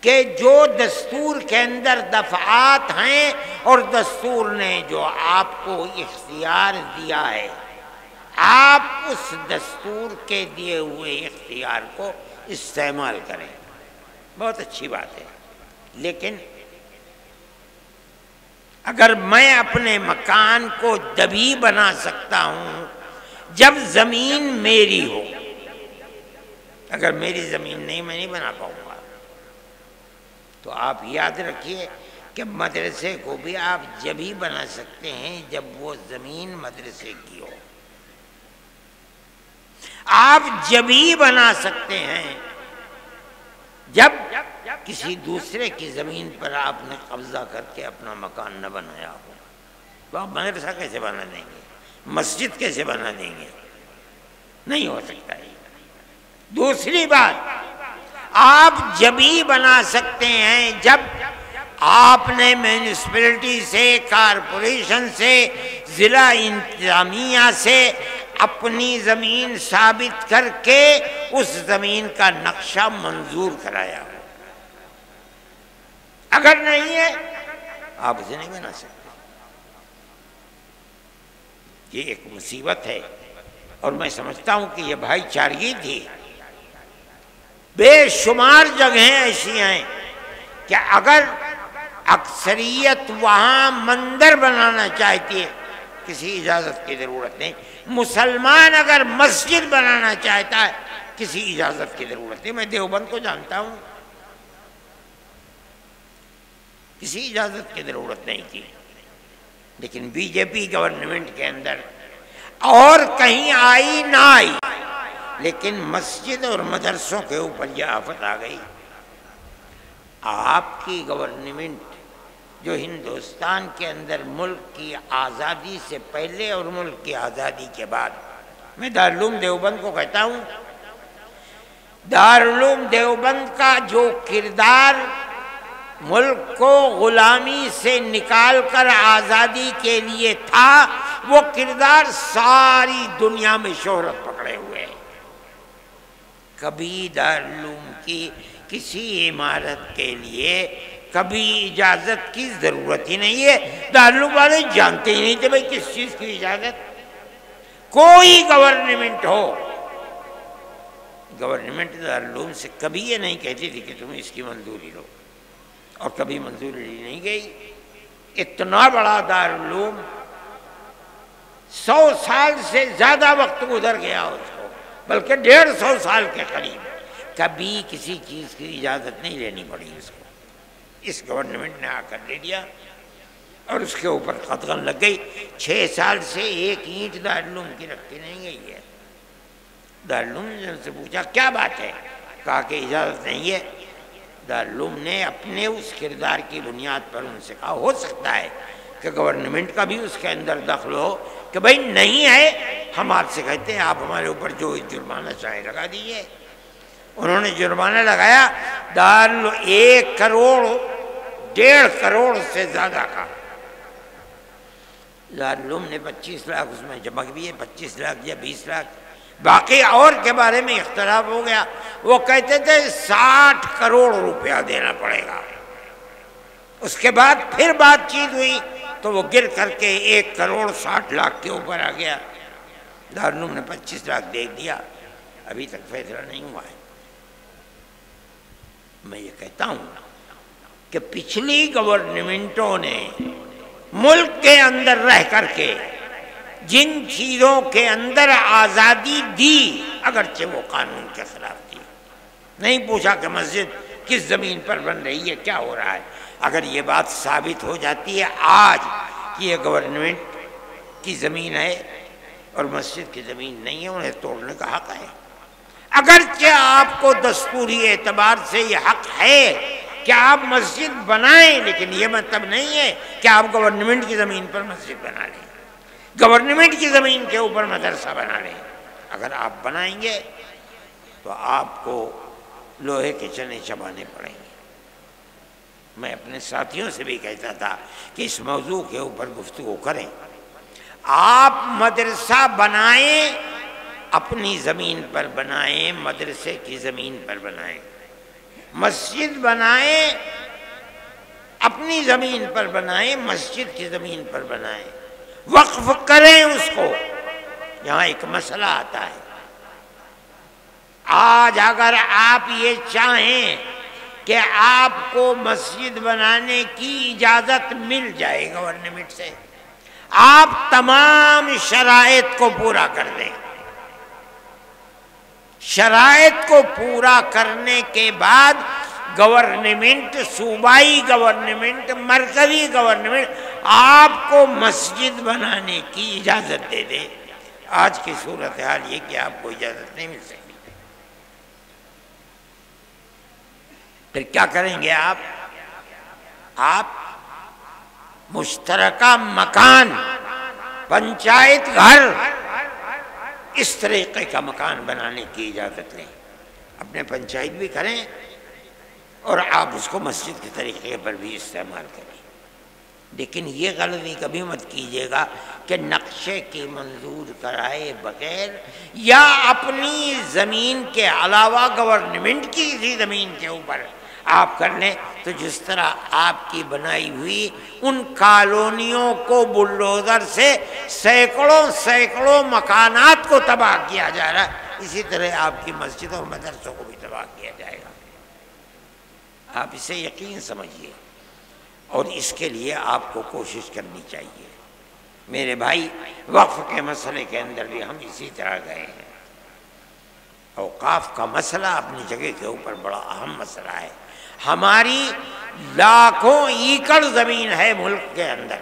کہ جو دستور کے اندر دفعات ہیں اور دستور نے جو آپ کو اختیار دیا ہے، آپ اس دستور کے دیے ہوئے اختیار کو استعمال کریں، بہت اچھی بات ہے۔ لیکن اگر میں اپنے مکان کو دبی بنا سکتا ہوں جب زمین میری ہو، اگر میری زمین نہیں، میں نہیں بنا پاؤں گا، تو آپ یاد رکھیے کہ مدرسے کو بھی آپ جب ہی بنا سکتے ہیں جب وہ زمین مدرسے کی ہو۔ آپ جب ہی بنا سکتے ہیں جب کسی دوسرے کی زمین پر آپ نے قبضہ کر کے اپنا مکان نہ بنایا ہو۔ تو آپ مدرسہ کیسے بنا دیں گے؟ مسجد کیسے بنا دیں گے؟ نہیں ہو سکتا ہے۔ دوسری بات، آپ جب ہی بنا سکتے ہیں جب آپ نے میونسپلٹی سے، کارپوریشن سے، ضلع انتظامیہ سے اپنی زمین ثابت کر کے اس زمین کا نقشہ منظور کرایا ہو۔ اگر نہیں ہے آپ اسے نہیں بنا سکتے۔ یہ ایک مصیبت ہے، اور میں سمجھتا ہوں کہ یہ بھائی چارگی تھی۔ بے شمار جگہیں ایسی ہیں کہ اگر اکثریت وہاں مندر بنانا چاہتی ہے، کسی اجازت کی ضرورت نہیں۔ مسلمان اگر مسجد بنانا چاہتا ہے، کسی اجازت کی ضرورت نہیں۔ میں دیوبند کو جانتا ہوں، کسی اجازت کی ضرورت نہیں تھی۔ لیکن بی جے پی گورنمنٹ کے اندر اور کہیں آئی نہ آئی، لیکن مسجد اور مدرسوں کے اوپر یہ آفت آ گئی۔ آپ کی گورنمنٹ جو ہندوستان کے اندر ملک کی آزادی سے پہلے اور ملک کی آزادی کے بعد، میں دارالعلوم دیوبند کو کہتا ہوں، دارالعلوم دیوبند کا جو کردار ملک کو غلامی سے نکال کر آزادی کے لیے تھا، وہ کردار ساری دنیا میں شہرت پکڑے ہوئے ہے۔ کبھی دارالعلوم کی کسی عمارت کے لیے کبھی اجازت کی ضرورت ہی نہیں ہے۔ دارالعلوم والے جانتے ہی نہیں تھے بھائی کس چیز کی اجازت۔ کوئی گورنمنٹ ہو، گورنمنٹ دارالعلوم سے کبھی یہ نہیں کہتی تھی کہ تم اس کی منظوری لو، اور کبھی منظوری لی نہیں گئی۔ اتنا بڑا دارالعلوم 100 سال سے زیادہ وقت گزر گیا اس کو، بلکہ 150 سال کے قریب، کبھی کسی چیز کی اجازت نہیں لینی پڑی اس کو۔ اس گورنمنٹ نے آ کر لے لیا اور اس کے اوپر قدغن لگ گئی۔ 6 سال سے ایک اینٹ دارالعلوم کی رکھتی نہیں گئی ہے۔ دارالعلوم نے ان سے پوچھا کیا بات ہے، کہا کہ اجازت نہیں ہے۔ دارالعلوم نے اپنے اس کردار کی بنیاد پر ان سے کہا ہو سکتا ہے کہ گورنمنٹ کا بھی اس کے اندر دخل ہو کہ بھائی نہیں ہے، ہم آپ سے کہتے ہیں آپ ہمارے اوپر جو جرمانہ چاہے لگا دیجیے۔ انہوں نے جرمانہ لگایا 1 کروڑ 1.5 کروڑ سے زیادہ کا۔ دارالعلوم نے 25 لاکھ اس میں جمع کیے، 25 لاکھ یا 20 لاکھ، باقی اور کے بارے میں اختلاف ہو گیا۔ وہ کہتے تھے 60 کروڑ روپیہ دینا پڑے گا۔ اس کے بعد پھر بات چیت ہوئی تو وہ گر کر کے 1 کروڑ 60 لاکھ کے اوپر آ گیا۔ دارالعلوم نے 25 لاکھ دے دیا، ابھی تک فیصلہ نہیں ہوا ہے۔ میں یہ کہتا ہوں کہ پچھلی گورنمنٹوں نے ملک کے اندر رہ کر کے جن چیزوں کے اندر آزادی دی، اگرچہ وہ قانون کے خلاف تھی، نہیں پوچھا کہ مسجد کس زمین پر بن رہی ہے، کیا ہو رہا ہے۔ اگر یہ بات ثابت ہو جاتی ہے آج کہ یہ گورنمنٹ کی زمین ہے اور مسجد کی زمین نہیں ہے، انہیں توڑنے کا حق ہے۔ اگرچہ آپ کو دستوری اعتبار سے یہ حق ہے کہ آپ مسجد بنائیں، لیکن یہ مطلب نہیں ہے کہ آپ گورنمنٹ کی زمین پر مسجد بنا لیں۔ گورنمنٹ کی زمین کے اوپر مدرسہ بنا لیں. اگر آپ بنائیں گے تو آپ کو لوہے کے چنے چبانے پڑیں گے. میں اپنے ساتھیوں سے بھی کہتا تھا کہ اس موضوع کے اوپر گفتگو کریں. آپ مدرسہ بنائیں، اپنی زمین پر بنائیں، مدرسے کی زمین پر بنائیں. مسجد بنائیں، اپنی زمین پر بنائیں، مسجد کی زمین پر بنائیں. وقف کریں اس کو. یہاں ایک مسئلہ آتا ہے. آج اگر آپ یہ چاہیں کہ آپ کو مسجد بنانے کی اجازت مل جائے گورنمنٹ سے، آپ تمام شرائط کو پورا کر دیں. شرائط کو پورا کرنے کے بعد گورنمنٹ، صوبائی گورنمنٹ، مرکزی گورنمنٹ آپ کو مسجد بنانے کی اجازت دے دے. آج کی صورتحال یہ کہ آپ کو اجازت نہیں مل سکتی. پھر کیا کریں گے آپ مشترکہ مکان، پنچایت گھر، اس طریقے کا مکان بنانے کی اجازت لیں. اپنے پنچایت بھی کریں اور آپ اس کو مسجد کے طریقے پر بھی استعمال کریں. لیکن یہ غلطی کبھی مت کیجیے گا کہ نقشے کی منظور کرائے بغیر یا اپنی زمین کے علاوہ گورنمنٹ کی کسی زمین کے اوپر آپ کر لیں. تو جس طرح آپ کی بنائی ہوئی ان کالونیوں کو بلڈوزر سے سینکڑوں مکانات کو تباہ کیا جا رہا ہے، اسی طرح آپ کی مسجد اور مدرسوں کو بھی تباہ کیا جائے گا. آپ اسے یقین سمجھیے اور اس کے لیے آپ کو کوشش کرنی چاہیے. میرے بھائی، وقف کے مسئلے کے اندر بھی ہم اسی طرح گئے ہیں. اوقاف کا مسئلہ اپنی جگہ کے اوپر بڑا اہم مسئلہ ہے. ہماری لاکھوں ایکڑ زمین ہے ملک کے اندر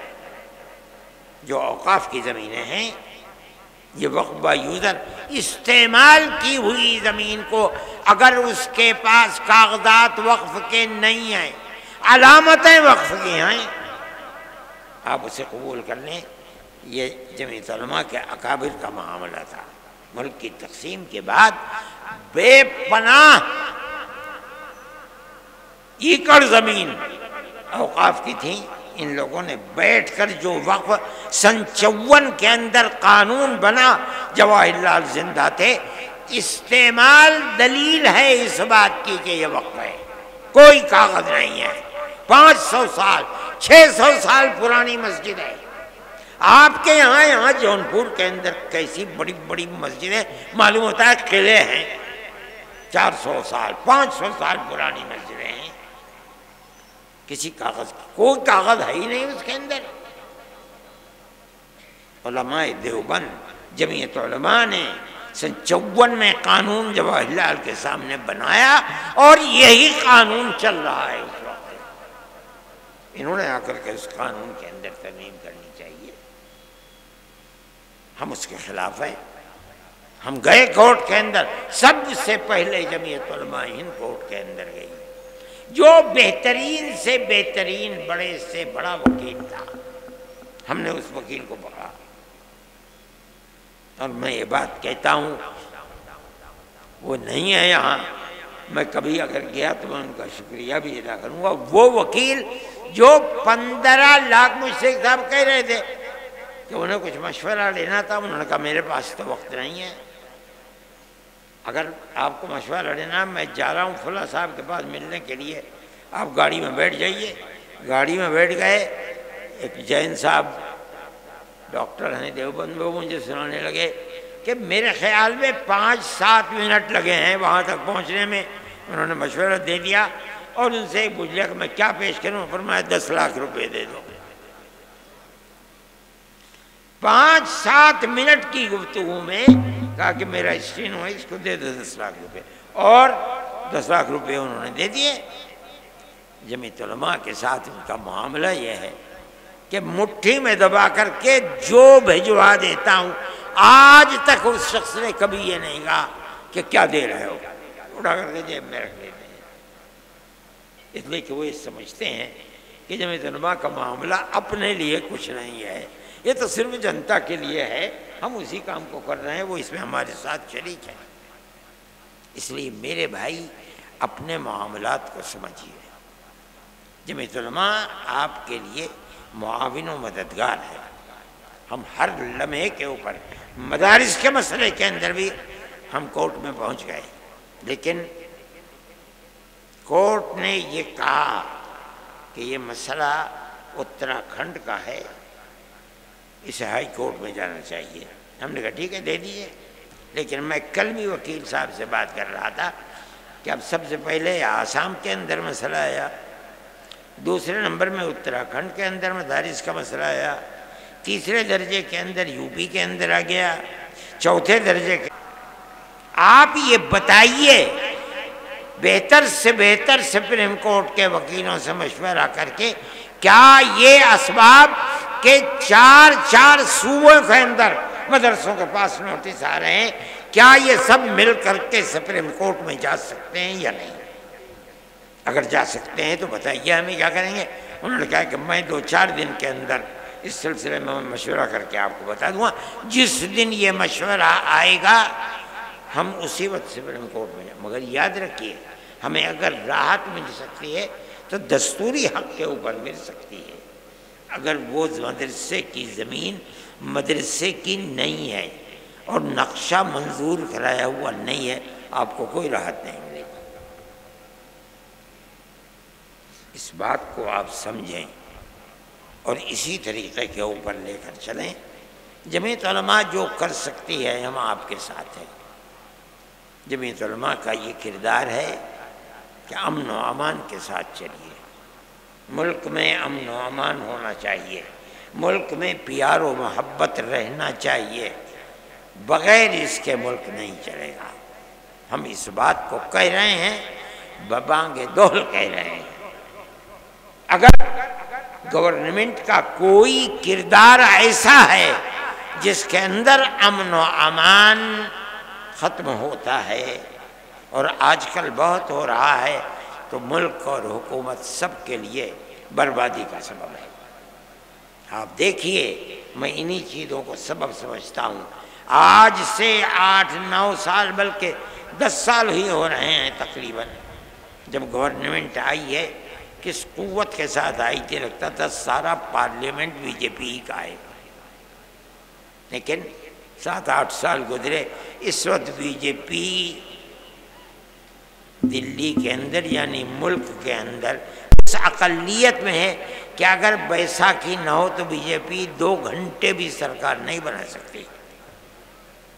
جو اوقاف کی زمینیں ہیں. یہ وقف یوزر استعمال کی ہوئی زمین کو اگر اس کے پاس کاغذات وقف کے نہیں ہیں، علامتیں وقف کی ہیں، آپ اسے قبول کر لیں. یہ جمعیت علماء کے اکابر کا معاملہ تھا. ملک کی تقسیم کے بعد بے پناہ ایکڑ زمین اوقاف کی تھی. ان لوگوں نے بیٹھ کر جو وقف سن 54 کے اندر قانون بنا، جواہر لال زندہ تھے، استعمال دلیل ہے اس بات کی کہ یہ وقف ہے. کوئی کاغذ نہیں ہے. 500 سال 600 سال پرانی مسجد ہے. آپ کے یہاں جونپور کے اندر کیسی بڑی بڑی مسجدیں معلوم ہوتا ہے قلعے ہیں. 400 سال 500 سال پرانی مسجدیں ہیں. کسی کاغذ کی کوئی کاغذ ہے ہی نہیں اس کے اندر. علماء دیوبند جمعیت علماء نے سن 54 میں قانون جواہر لال کے سامنے بنایا اور یہی قانون چل رہا ہے اس وقت. انہوں نے آ کر کے اس قانون کے اندر ترمیم کرنی چاہیے. ہم اس کے خلاف ہیں. ہم گئے کورٹ کے اندر، سب سے پہلے جمعیت علماء ہند کورٹ کے اندر گئی. جو بہترین سے بہترین بڑے سے بڑا وکیل تھا، ہم نے اس وکیل کو پکڑا. اور میں یہ بات کہتا ہوں، وہ نہیں ہے یہاں، میں کبھی اگر گیا تو میں ان کا شکریہ بھی ادا کروں گا. وہ وکیل جو 15 لاکھ مجھ سے صاحب کہہ رہے تھے کہ انہیں کچھ مشورہ لینا تھا. انہوں نے کہا میرے پاس تو وقت نہیں ہے. اگر آپ کو مشورہ لینا، میں جا رہا ہوں فلاں صاحب کے پاس ملنے کے لیے، آپ گاڑی میں بیٹھ جائیے. گاڑی میں بیٹھ گئے. ایک جین صاحب ڈاکٹر ہیں دیوبند، وہ مجھے سنانے لگے کہ میرے خیال میں 5-7 منٹ لگے ہیں وہاں تک پہنچنے میں. انہوں نے مشورہ دے دیا اور ان سے پوچھ لیا کہ میں کیا پیش کروں. فرمایا 10 لاکھ روپے دے دو. 5-7 منٹ کی گفتگو میں کہا کہ میرا اسٹینو ہے، اس کو دے دو 10 لاکھ روپے. اور 10 لاکھ روپے انہوں نے دے دیے. جمعیت علماء کے ساتھ ان کا معاملہ یہ ہے کہ مٹھی میں دبا کر کے جو بھجوا دیتا ہوں، آج تک اس شخص نے کبھی یہ نہیں کہا کہ کیا دے رہے ہو، اٹھا کر کے جیب میں رکھ لیتے ہیں. اس لیے کہ وہ یہ سمجھتے ہیں کہ جمعیت علماء کا معاملہ اپنے لیے کچھ نہیں ہے، یہ تو صرف جنتا کے لیے ہے، ہم اسی کام کو کر رہے ہیں، وہ اس میں ہمارے ساتھ شریک ہے۔ اس لیے میرے بھائی اپنے معاملات کو سمجھیے، جمعیت علماء آپ کے لیے معاون و مددگار ہے۔ ہم ہر لمحے کے اوپر مدارس کے مسئلے کے اندر بھی ہم کورٹ میں پہنچ گئے، لیکن کورٹ نے یہ کہا کہ یہ مسئلہ اتراکھنڈ کا ہے، اسے ہائی کورٹ میں جانا چاہیے۔ ہم نے کہا ٹھیک ہے دے دیجیے، لیکن میں کل بھی وکیل صاحب سے بات کر رہا تھا کہ اب سب سے پہلے آسام کے اندر مسئلہ آیا، دوسرے نمبر میں اتراکھنڈ کے اندر مدارس کا مسئلہ آیا، تیسرے درجے کے اندر یو پی کے اندر آ گیا، چوتھے درجے کے آپ یہ بتائیے، بہتر سے بہتر سپریم کورٹ کے وکیلوں سے مشورہ کر کے کیا یہ اسباب کہ چار صوبوں کے اندر مدرسوں کے پاس نوٹس آ رہے ہیں، کیا یہ سب مل کر کے سپریم کورٹ میں جا سکتے ہیں یا نہیں؟ اگر جا سکتے ہیں تو بتائیے ہمیں کیا کریں گے۔ انہوں نے کہا کہ میں 2-4 دن کے اندر اس سلسلے میں مشورہ کر کے آپ کو بتا دوں گا، جس دن یہ مشورہ آئے گا ہم اسی وقت سپریم کورٹ میں جائیں۔ مگر یاد رکھیے، ہمیں اگر راحت مل سکتی ہے تو دستوری حق کے اوپر مل سکتی ہے۔ اگر وہ مدرسے کی زمین مدرسے کی نہیں ہے اور نقشہ منظور کرایا ہوا نہیں ہے، آپ کو کوئی راحت نہیں ملے گی۔ اس بات کو آپ سمجھیں اور اسی طریقے کے اوپر لے کر چلیں۔ جمعیت علماء جو کر سکتی ہے ہم آپ کے ساتھ ہیں۔ جمعیت علماء کا یہ کردار ہے کہ امن و امان کے ساتھ چلیے، ملک میں امن و امان ہونا چاہیے، ملک میں پیار و محبت رہنا چاہیے، بغیر اس کے ملک نہیں چلے گا۔ ہم اس بات کو کہہ رہے ہیں، ببانگ دہل کہہ رہے ہیں۔ اگر گورنمنٹ کا کوئی کردار ایسا ہے جس کے اندر امن و امان ختم ہوتا ہے، اور آج کل بہت ہو رہا ہے، تو ملک اور حکومت سب کے لیے بربادی کا سبب ہے۔ آپ دیکھیے، میں انہی چیزوں کو سبب سمجھتا ہوں۔ آج سے 8-9 سال بلکہ 10 سال ہی ہو رہے ہیں تقریباً جب گورنمنٹ آئی ہے، کس قوت کے ساتھ آئی تھی، لگتا تھا سارا پارلیمنٹ بی جے پی کا ہے، لیکن 7-8 سال گزرے، اس وقت بی جے پی دلی کے اندر یعنی ملک کے اندر اس اقلیت میں ہے کہ اگر بیساکھی نہ ہو تو بی جے پی 2 گھنٹے بھی سرکار نہیں بنا سکتی۔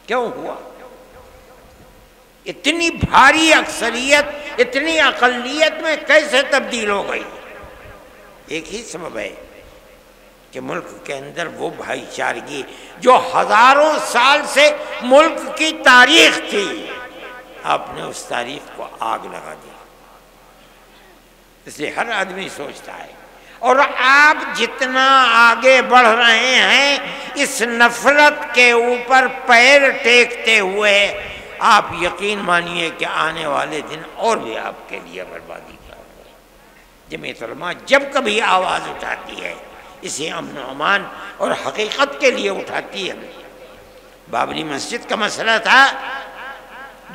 کیوں ہوا؟ اتنی بھاری اکثریت اتنی اقلیت میں کیسے تبدیل ہو گئی؟ ایک ہی سبب ہے کہ ملک کے اندر وہ بھائی چارگی جو ہزاروں سال سے ملک کی تاریخ تھی، آپ نے اس تاریخ کو آگ لگا دی۔ اس لیے ہر آدمی سوچتا ہے، اور آپ جتنا آگے بڑھ رہے ہیں اس نفرت کے اوپر پیر ٹیکتے ہوئے، آپ یقین مانیے کہ آنے والے دن اور بھی آپ کے لیے بربادی کا ہوگا۔ جمعیت علماء جب کبھی آواز اٹھاتی ہے، اسے امن و امان اور حقیقت کے لیے اٹھاتی ہے۔ بابری مسجد کا مسئلہ تھا،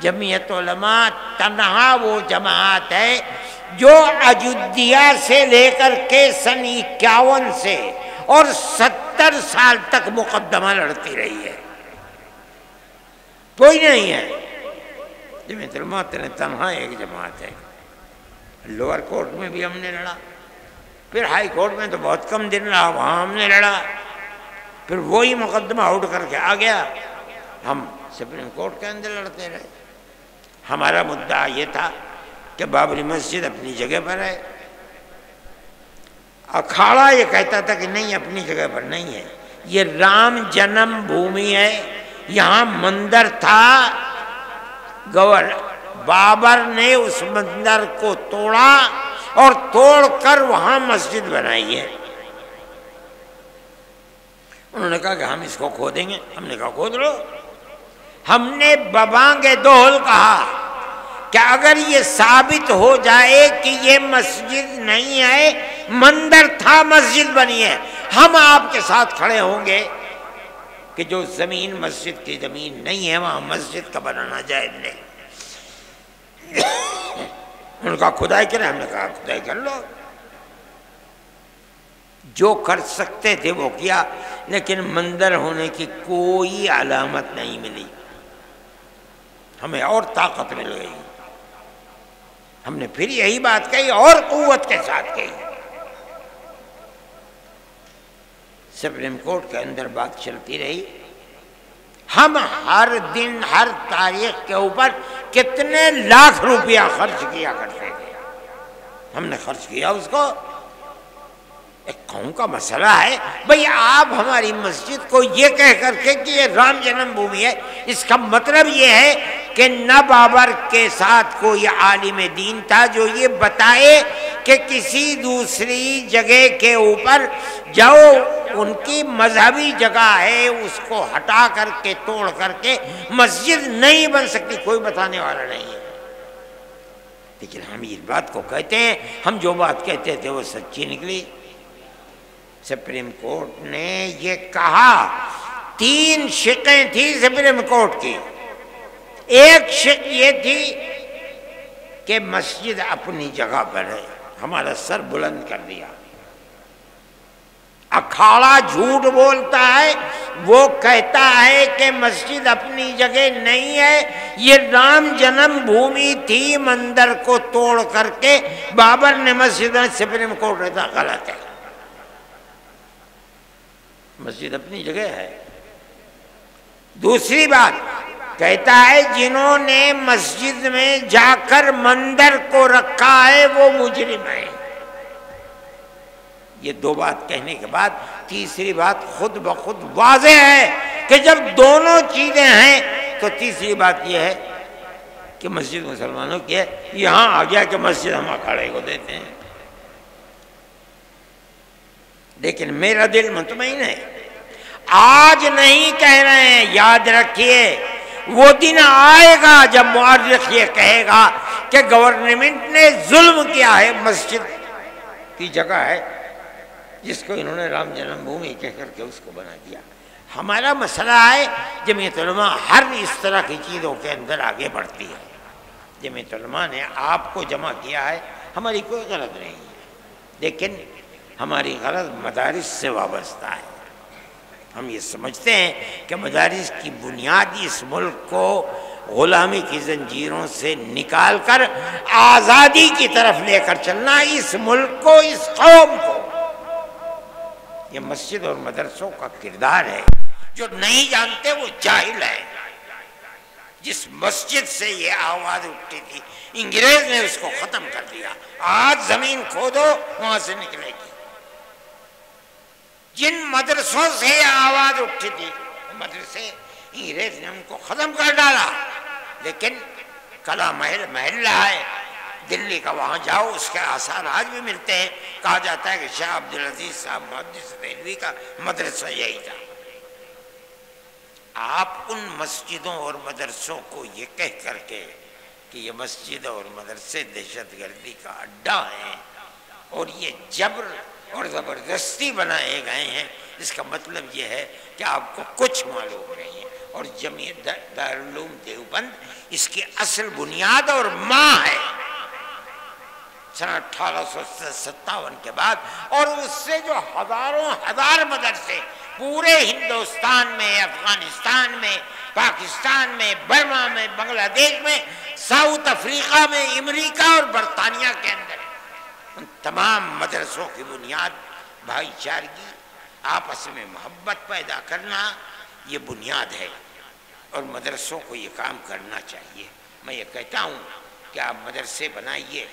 جمعیت علماء تنہا وہ جماعت ہے جو اجودھیا سے لے کر کے سن 51 سے اور 70 سال تک مقدمہ لڑتی رہی ہے، کوئی نہیں ہے۔ جمعیت علماء تنہا ایک جماعت ہے۔ لوور کورٹ میں بھی ہم نے لڑا، پھر ہائی کورٹ میں تو بہت کم دن رہا، وہاں ہم نے لڑا، پھر وہی مقدمہ اٹھ کر کے آ گیا، ہم سپریم کورٹ کے اندر لڑتے رہے۔ ہمارا مدعا یہ تھا کہ بابری مسجد اپنی جگہ پر ہے، اکھاڑا یہ کہتا تھا کہ نہیں اپنی جگہ پر نہیں ہے، یہ رام جنم بھومی ہے، یہاں مندر تھا، بابر نے اس مندر کو توڑا اور توڑ کر وہاں مسجد بنائی ہے۔ انہوں نے کہا کہ ہم اس کو کھودیں گے، ہم نے کہا کھود لو۔ ہم نے ببانگ دہل کہا کہ اگر یہ ثابت ہو جائے کہ یہ مسجد نہیں ہے، مندر تھا، مسجد بنی ہے، ہم آپ کے ساتھ کھڑے ہوں گے کہ جو زمین مسجد کی زمین نہیں ہے وہاں مسجد کا بنانا جائز نہیں. ان کا کھدائی کرے، ہم نے کہا کھدائی کر لو. جو کر سکتے تھے وہ کیا، لیکن مندر ہونے کی کوئی علامت نہیں ملی. ہمیں اور طاقت مل گئی. ہم نے پھر یہی بات کہی اور قوت کے ساتھ کہی. سپریم کورٹ کے اندر بات چلتی رہی. ہم ہر دن ہر تاریخ کے اوپر کتنے لاکھ روپیہ خرچ کیا کرتے تھے. ہم نے خرچ کیا اس کو. ایک قوم کا مسئلہ ہے بھئی آپ ہماری مسجد کو یہ کہہ کر کے کہ یہ رام جنم بھومی ہے، اس کا مطلب یہ ہے کہ نہ بابر کے ساتھ کوئی عالم دین تھا جو یہ بتائے کہ کسی دوسری جگہ کے اوپر جاؤ، ان کی مذہبی جگہ ہے اس کو ہٹا کر کے توڑ کر کے مسجد نہیں بن سکتی. کوئی بتانے والا نہیں ہے. لیکن ہم اس بات کو کہتے ہیں، ہم جو بات کہتے تھے وہ سچی نکلی. سپریم کورٹ نے یہ کہا، 3 شقیں تھی سپریم کورٹ کی. ایک شق یہ تھی کہ مسجد اپنی جگہ پر ہے. ہمارا سر بلند کر دیا. اکھاڑا جھوٹ بولتا ہے، وہ کہتا ہے کہ مسجد اپنی جگہ نہیں ہے، یہ رام جنم بھومی تھی، مندر کو توڑ کر کے بابر نے مسجد. سپریم کورٹ کہتا غلط ہے، مسجد اپنی جگہ ہے. دوسری بات کہتا ہے جنہوں نے مسجد میں جا کر مندر کو رکھا ہے وہ مجرم ہیں. یہ 2 بات کہنے کے بعد تیسری بات خود بخود واضح ہے کہ جب دونوں چیزیں ہیں تو تیسری بات یہ ہے کہ مسجد مسلمانوں کی ہے. یہاں آ گیا کہ مسجد ہم اکھاڑے کو دیتے ہیں. لیکن میرا دل مطمئن ہے. آج نہیں کہہ رہے ہیں، یاد رکھیے وہ دن آئے گا جب مورخ یہ کہے گا کہ گورنمنٹ نے ظلم کیا ہے. مسجد کی جگہ ہے جس کو انہوں نے رام جنم بھومی کہہ کر کے اس کو بنا دیا. ہمارا مسئلہ ہے جمعیت علماء ہر اس طرح کی چیزوں کے اندر آگے بڑھتی ہے. جمعیت علماء نے آپ کو جمع کیا ہے، ہماری کوئی غرض نہیں ہے، لیکن ہماری غرض مدارس سے وابستہ ہے. ہم یہ سمجھتے ہیں کہ مدارس کی بنیاد اس ملک کو غلامی کی زنجیروں سے نکال کر آزادی کی طرف لے کر چلنا، اس ملک کو، اس قوم کو. یہ مسجد اور مدرسوں کا کردار ہے. جو نہیں جانتے وہ جاہل ہے. جس مسجد سے یہ آواز اٹھتی تھی انگریز نے اس کو ختم کر دیا. آج زمین کھودو وہاں سے نکلے گی. جن مدرسوں سے یہ آواز اٹھتی تھی مدرسے انگریز نے ان کو ختم کر ڈالا. لیکن کلا محل محل رہا ہے. دلی کا وہاں جاؤ اس کے آثار آج بھی ملتے ہیں. کہا جاتا ہے کہ شاہ عبدالعزیز صاحب محدث دہلوی کا مدرسہ یہی تھا. آپ ان مسجدوں اور مدرسوں کو یہ کہہ کر کے کہ یہ مسجد اور مدرسے دہشت گردی کا اڈا ہیں اور یہ جبر اور زبردستی بنائے گئے ہیں، اس کا مطلب یہ ہے کہ آپ کو کچھ معلوم نہیں ہے. اور جمعیت دارالعلوم دیوبند اس کی اصل بنیاد اور ماں ہے سن 1857 کے بعد. اور اس سے جو ہزاروں ہزار مدرسے پورے ہندوستان میں، افغانستان میں، پاکستان میں، برما میں، بنگلہ دیش میں، ساؤتھ افریقہ میں، امریکہ اور برطانیہ کے اندر، ان تمام مدرسوں کی بنیاد بھائی چارگی، آپس میں محبت پیدا کرنا، یہ بنیاد ہے. اور مدرسوں کو یہ کام کرنا چاہیے. میں یہ کہتا ہوں کہ آپ مدرسے بنائیے،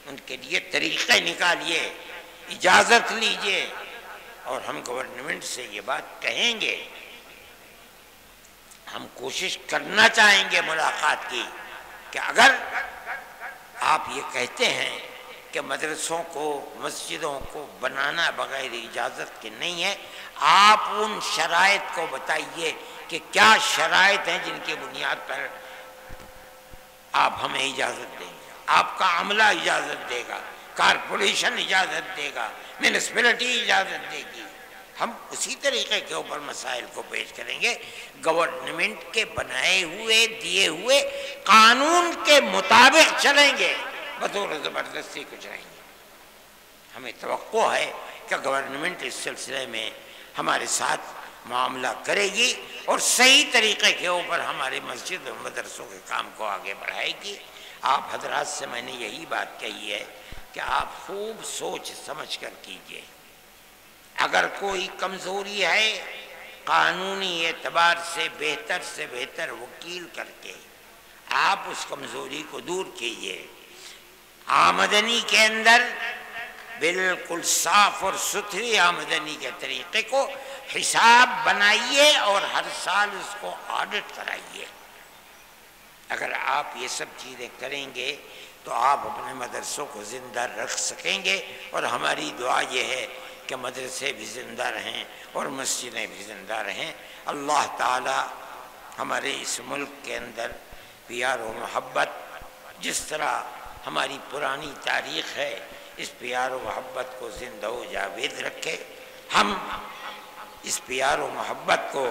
ان کے لیے طریقے نکالیے، اجازت لیجئے، اور ہم گورنمنٹ سے یہ بات کہیں گے. ہم کوشش کرنا چاہیں گے ملاقات کی کہ اگر آپ یہ کہتے ہیں کہ مدرسوں کو، مسجدوں کو بنانا بغیر اجازت کے نہیں ہے، آپ ان شرائط کو بتائیے کہ کیا شرائط ہیں جن کی بنیاد پر آپ ہمیں اجازت دیں گے. آپ کا عملہ اجازت دے گا، کارپوریشن اجازت دے گا، میونسپلٹی اجازت دے گی. ہم اسی طریقے کے اوپر مسائل کو پیش کریں گے، گورنمنٹ کے بنائے ہوئے دیے ہوئے قانون کے مطابق چلیں گے، بطور زبردستی کچھ نہیں۔ ہمیں توقع ہے کہ گورنمنٹ اس سلسلے میں ہمارے ساتھ معاملہ کرے گی اور صحیح طریقے کے اوپر ہمارے مسجد اور مدرسوں کے کام کو آگے بڑھائے گی۔ آپ حضرات سے میں نے یہی بات کہی ہے کہ آپ خوب سوچ سمجھ کر کیجئے، اگر کوئی کمزوری ہے قانونی اعتبار سے بہتر وکیل کر کے آپ اس کمزوری کو دور کیجئے۔ آمدنی کے اندر بالکل صاف اور ستھری آمدنی کے طریقے کو حساب بنائیے اور ہر سال اس کو آڈٹ کرائیے۔ اگر آپ یہ سب چیزیں کریں گے تو آپ اپنے مدرسوں کو زندہ رکھ سکیں گے، اور ہماری دعا یہ ہے کہ مدرسے بھی زندہ رہیں اور مسجدیں بھی زندہ رہیں۔ اللہ تعالی ہمارے اس ملک کے اندر پیار و محبت، جس طرح ہماری پرانی تاریخ ہے، اس پیار و محبت کو زندہ و جاوید رکھے۔ ہم اس پیار و محبت کو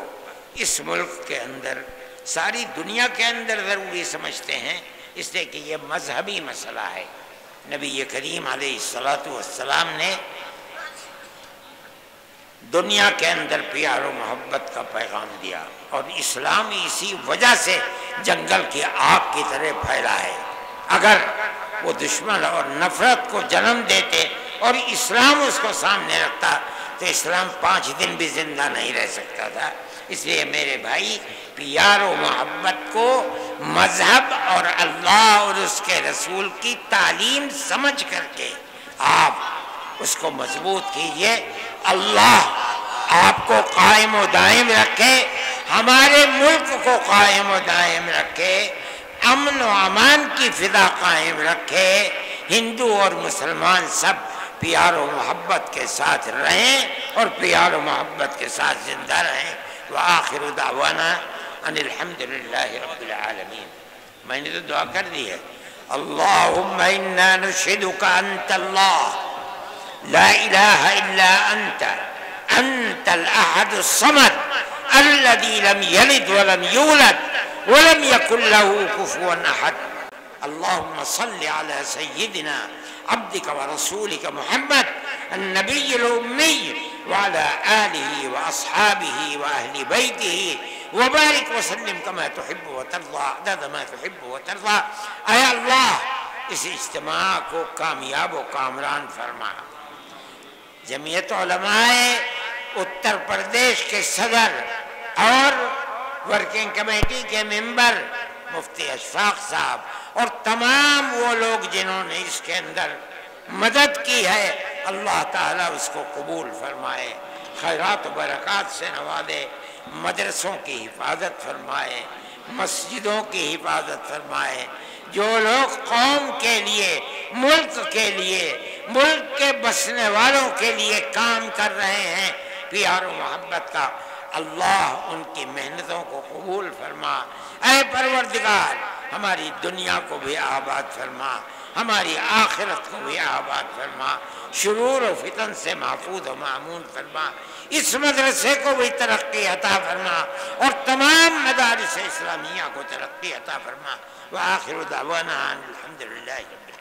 اس ملک کے اندر، ساری دنیا کے اندر ضروری سمجھتے ہیں، اس لیے کہ یہ مذہبی مسئلہ ہے۔ نبی کریم علیہ السلام نے دنیا کے اندر پیار و محبت کا پیغام دیا، اور اسلام اسی وجہ سے جنگل کی آگ کی طرح پھیلا ہے۔ اگر وہ دشمن اور نفرت کو جنم دیتے اور اسلام اس کو سامنے رکھتا تو اسلام 5 دن بھی زندہ نہیں رہ سکتا تھا۔ اس لیے میرے بھائی، پیار و محبت کو مذہب اور اللہ اور اس کے رسول کی تعلیم سمجھ کر کے آپ اس کو مضبوط کیجئے۔ اللہ آپ کو قائم و دائم رکھے، ہمارے ملک کو قائم و دائم رکھے، امن و امان کی فضا قائم رکھے، ہندو اور مسلمان سب پیار و محبت کے ساتھ رہیں اور پیار و محبت کے ساتھ زندہ رہیں۔ وآخر دعوانا ان الحمدللہ رب العالمین۔ میں نے تو دعا کر دی ہے، اللہم انا نشہدک انت اللہ لا الہ الا انت انت الاحد الصمد الذي لم يلد ولم يولد ولم يكن له كفوا احد۔ اللهم صل على سيدنا عبدك ورسولك محمد النبي الأمي وعلى آله وأصحابه وأهل بيته وبارك وسلم كما تحب وترضى عدد ما تحب وترضى۔ اے اللہ اس اجتماع کو کامیاب و کامران فرما۔ جمعیت علماء اتر پردیش کے صدر اور ورکنگ کمیٹی کے ممبر مفتی اشفاق صاحب اور تمام وہ لوگ جنہوں نے اس کے اندر مدد کی ہے، اللہ تعالیٰ اس کو قبول فرمائے، خیرات و برکات سے نوازے، مدرسوں کی حفاظت فرمائے، مسجدوں کی حفاظت فرمائے۔ جو لوگ قوم کے لیے، ملک کے لیے، ملک کے بسنے والوں کے لیے کام کر رہے ہیں پیار و محبت کا، اللہ ان کی محنتوں کو قبول فرما۔ اے پروردگار، ہماری دنیا کو بھی آباد فرما، ہماری آخرت کو بھی آباد فرما، شرور و فتن سے محفوظ و معمون فرما، اس مدرسے کو بھی ترقی عطا فرما اور تمام مدارس اسلامیہ کو ترقی عطا فرما۔ وآخر دعوانا الحمدللہ رب العالمین۔